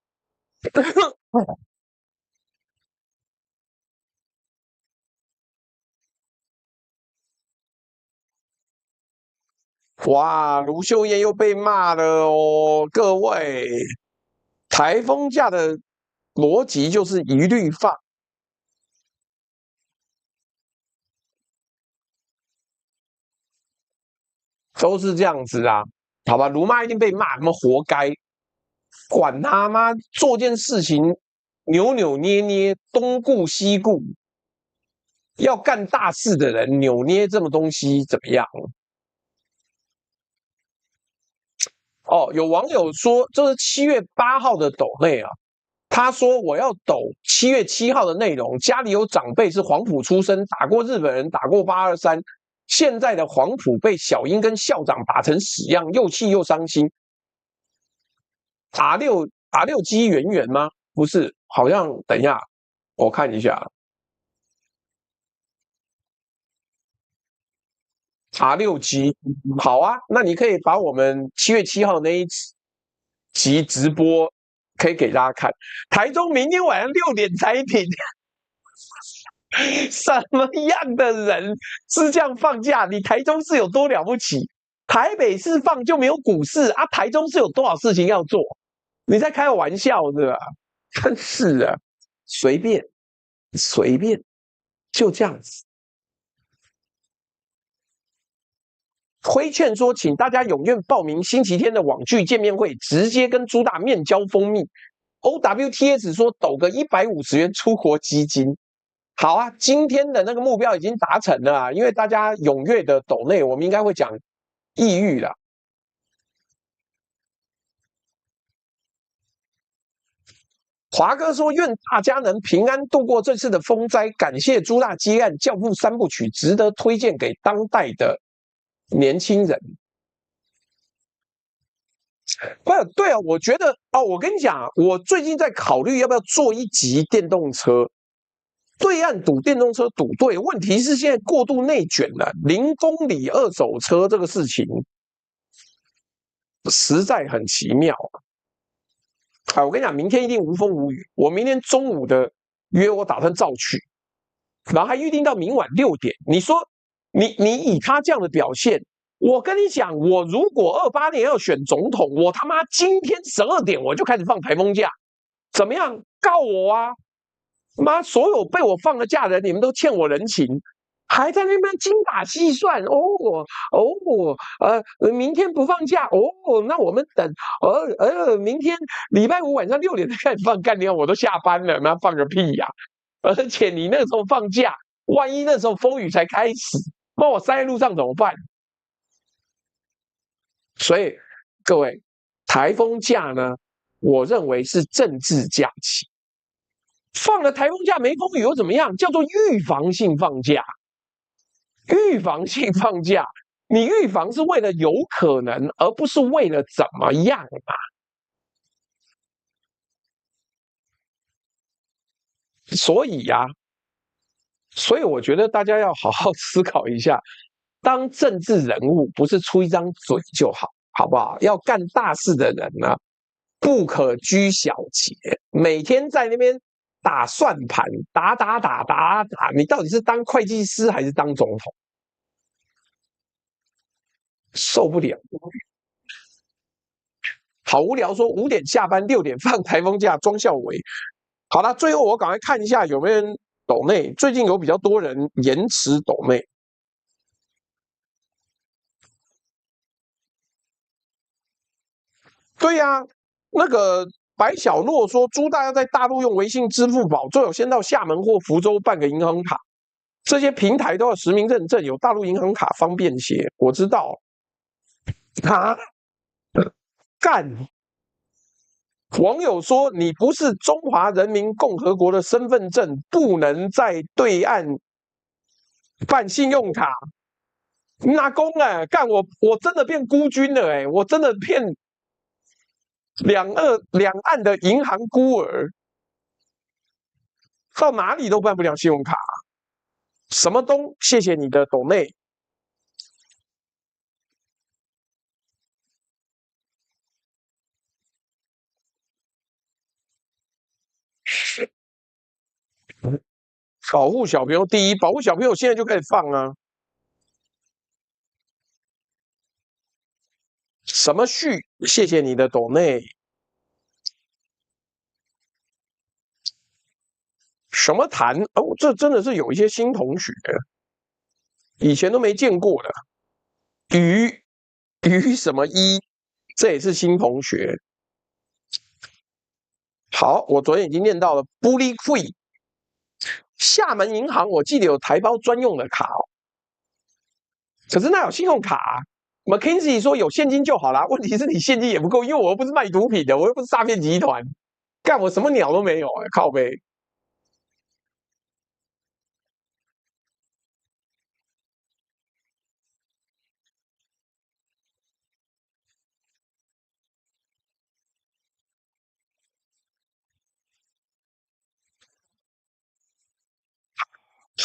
哇，盧秀燕又被罵了哦，各位，台風假的邏輯就是一律放，都是這樣子啊，好吧，盧媽一定被罵，他們活該，管他媽，做件事情扭扭捏捏，東顧西顧，要幹大事的人扭捏這麼東西怎麼樣？哦，有網友說這是7月8號的抖內啊，他說我要抖7月7號的內容，家裡有長輩是黃埔出身，打過日本人，打過823，現在的黃埔被小英跟校長打成屎樣，又氣又傷心。R6G 圓圓嗎？不是，好像等一下我看一下。R6G 好啊，那你可以把我們7月7號那一集直播可以給大家看。台中明天晚上6點才停，什麼樣的人是這樣放假？你台中市有多了不起？台北市放就沒有股市啊？台中市有多少事情要做？你在開玩笑是吧？真是的，隨便就這樣子。推勸說，請大家踴躍報名星期天的網劇見面會，直接跟朱大面交蜂蜜。OWTS 說抖個150元出國基金，好啊，今天的那個目標已經達成了啊，因為大家踴躍的抖內，我們應該會講抑鬱了。華哥說，願大家能平安度過這次的風災，感謝朱大接案教父3部曲，值得推薦給當代的年輕人。不對啊，我覺得哦，我跟你講，我最近在考慮要不要做一集電動車。對岸賭電動車賭對，問題是現在過度內捲了，0公里二手車這個事情實在很奇妙。我跟你講，明天一定無風無雨。我明天中午的約，我打算照去，然後還預定到明晚6點。你說，你以他這樣的表現，我跟你講，我如果28年要選總統，我他媽今天12點我就開始放台風假，怎麼樣？告我啊！媽，所有被我放了假的人，你們都欠我人情。還在那邊精打細算明天不放假那我們等明天禮拜5晚上6點才開始放，幹你我都下班了，那放個屁呀！而且你那個時候放假，萬一那時候風雨才開始，那我塞在路上怎麼辦？所以各位，台風假呢，我認為是政治假期，放了台風假沒風雨又怎麼樣？叫做預防性放假。預防性放假，你預防是為了有可能，而不是為了怎麼樣嘛。所以呀、所以我覺得大家要好好思考一下，當政治人物不是出一張嘴就好，好不好？要幹大事的人呢，不可居小節，每天在那邊打算盤，打，你到底是當會計師還是當總統？受不了，好無聊。說5點下班，6點放台風假，莊孝偉。好了，最後我趕快看一下有沒有人抖內，最近有比較多人延遲抖內。對呀、那個白小諾說朱大要在大陸用微信、支付寶，最好先到廈門或福州辦個銀行卡，這些平台都要實名認證，有大陸銀行卡方便些。我知道啊，幹！網友說你不是中華人民共和國的身份證，不能在對岸辦信用卡。拿公啊，幹我真的變孤軍了哎、欸，我真的變兩岸的銀行孤兒，到哪裡都辦不了信用卡。什麼東？謝謝你的抖內。保護小朋友第一，保護小朋友現在就開始放啊。什麼序？謝謝你的抖內。什麼談？哦，這真的是有一些新同學，以前都沒見過的。於什麼一？這也是新同學。好，我昨天已經念到了。布利奎，廈門銀行我記得有台胞專用的卡哦，可是那有信用卡啊。McKinsey 說有現金就好啦，問題是你現金也不夠，因為我又不是賣毒品的，我又不是詐騙集團，幹我什麼鳥都沒有哎、靠北。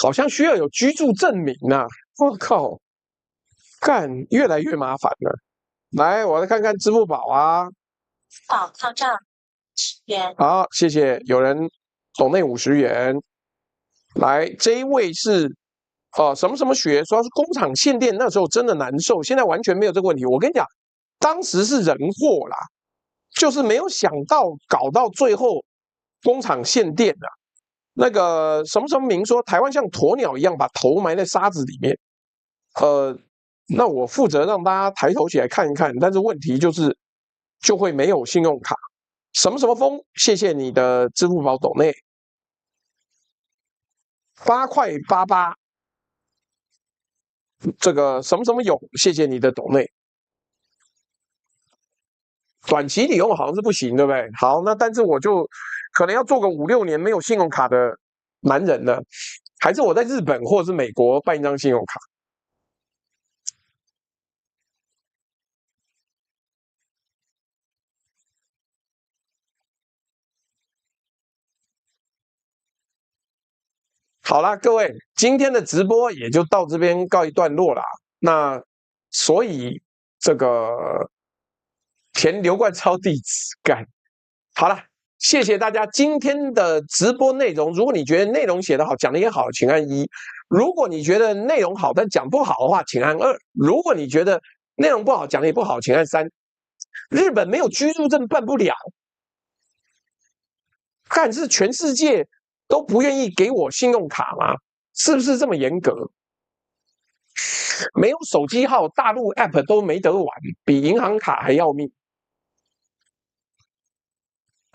好像需要有居住證明啊！我靠，幹越來越麻煩了。來，我來看看支付寶啊。寶到賬元。好，謝謝，有人抖內50元。來，這一位是什麼什麼學，說是工廠限電，那時候真的難受，現在完全沒有這個問題。我跟你講，當時是人禍啦，就是沒有想到搞到最後工廠限電了。那個什麼什麼明說，台灣像鴕鳥一樣把頭埋在沙子裡面。那我負責讓大家抬頭起來看一看，但是問題就是就會沒有信用卡。什麼什麼風，謝謝你的支付寶抖內8.88塊。這個什麼什麼勇，謝謝你的抖內。短期理用好像是不行，對不对？好，那但是我就可能要做個5-6年沒有信用卡的男人了，還是我在日本或者是美國辦一張信用卡。好啦，各位，今天的直播也就到這邊告一段落啦。那所以這個填劉冠超地址幹好了。謝謝大家今天的直播內容。如果你覺得內容寫得好，講得也好，請按1；如果你覺得內容好但講不好的話，請按2；如果你覺得內容不好，講得也不好，請按3。日本沒有居住證辦不了，看是全世界都不願意給我信用卡嗎？是不是這麼嚴格？沒有手機號，大陸 App 都沒得玩，比銀行卡還要命。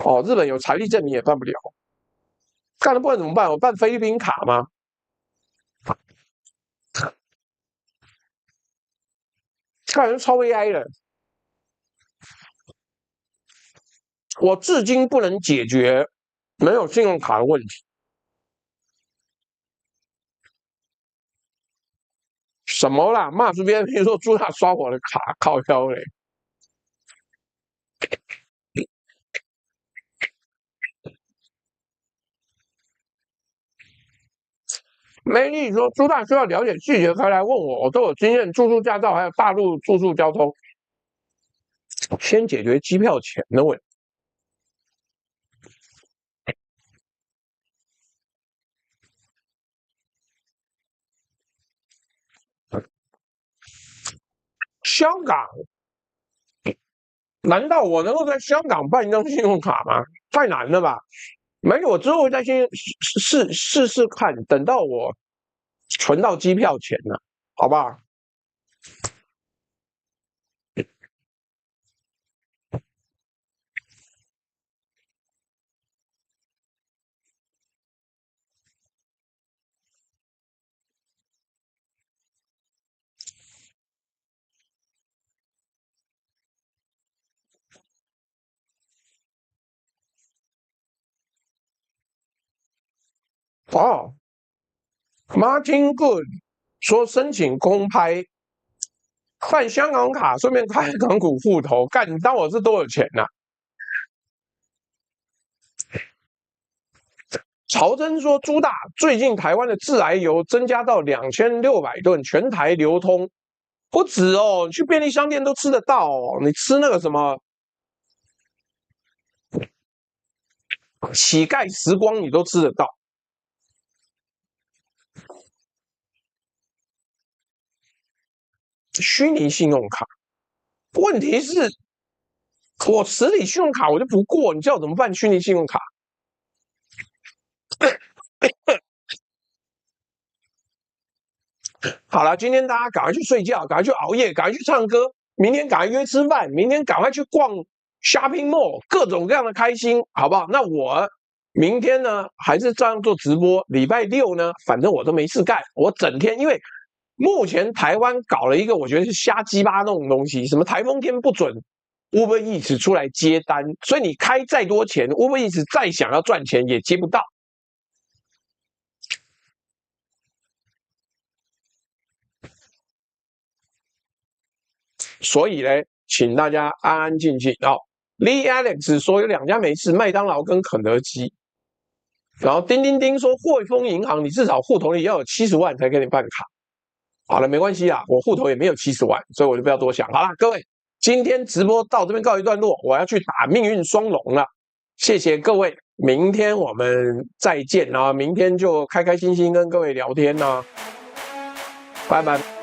哦，日本有財力證明也辦不了，幹了不然怎麼辦？我辦菲律賓卡嗎？看人超 AI 了，我至今不能解決沒有信用卡的問題。什麼啦？罵這邊，比如說朱大刷我的卡，靠腰嘞。梅麗說：“朱大需要了解細節，可以來問我，我都有經驗，住宿駕照還有大陸住宿交通。先解決機票錢的問題。香港，難道我能夠在香港辦一張信用卡嗎？太難了吧！沒有，我之後再先試試看，等到我存到機票錢了，好不好？”哦，Martin Good 說申請公拍，辦香港卡，順便開港股戶頭，幹你當我是多有錢吶、啊？曹真說，朱大最近台灣的致癌油增加到2600噸，全台流通不止哦，去便利商店都吃得到哦。你吃那個什麼乞丐時光，你都吃得到。虛擬信用卡，問題是，我實體信用卡我就不過，你叫我怎麼辦虛擬信用卡？好了，今天大家趕快去睡覺，趕快去熬夜，趕快去唱歌，明天趕快約吃飯，明天趕快去逛 shopping mall， 各種各樣的開心，好不好？那我明天呢，還是照樣做直播。禮拜六呢，反正我都沒事幹，我整天因為目前台灣搞了一個我覺得是瞎雞巴弄的東西，什麼台風天不准 Uber Eats 出來接單，所以你開再多錢 ，Uber Eats 再想要賺錢也接不到。所以呢，請大家安安靜靜哦。Lee Alex 說有2家沒事，麥當勞跟肯德基。然後叮叮叮說匯豐銀行，你至少戶頭裡要有70萬才給你辦卡。好了，沒關係啦，我戶頭也沒有70萬，所以我就不要多想。好了，各位，今天直播到這邊告一段落，我要去打命運雙龍了。謝謝各位，明天我們再見啊！明天就開開心心跟各位聊天啊，拜拜。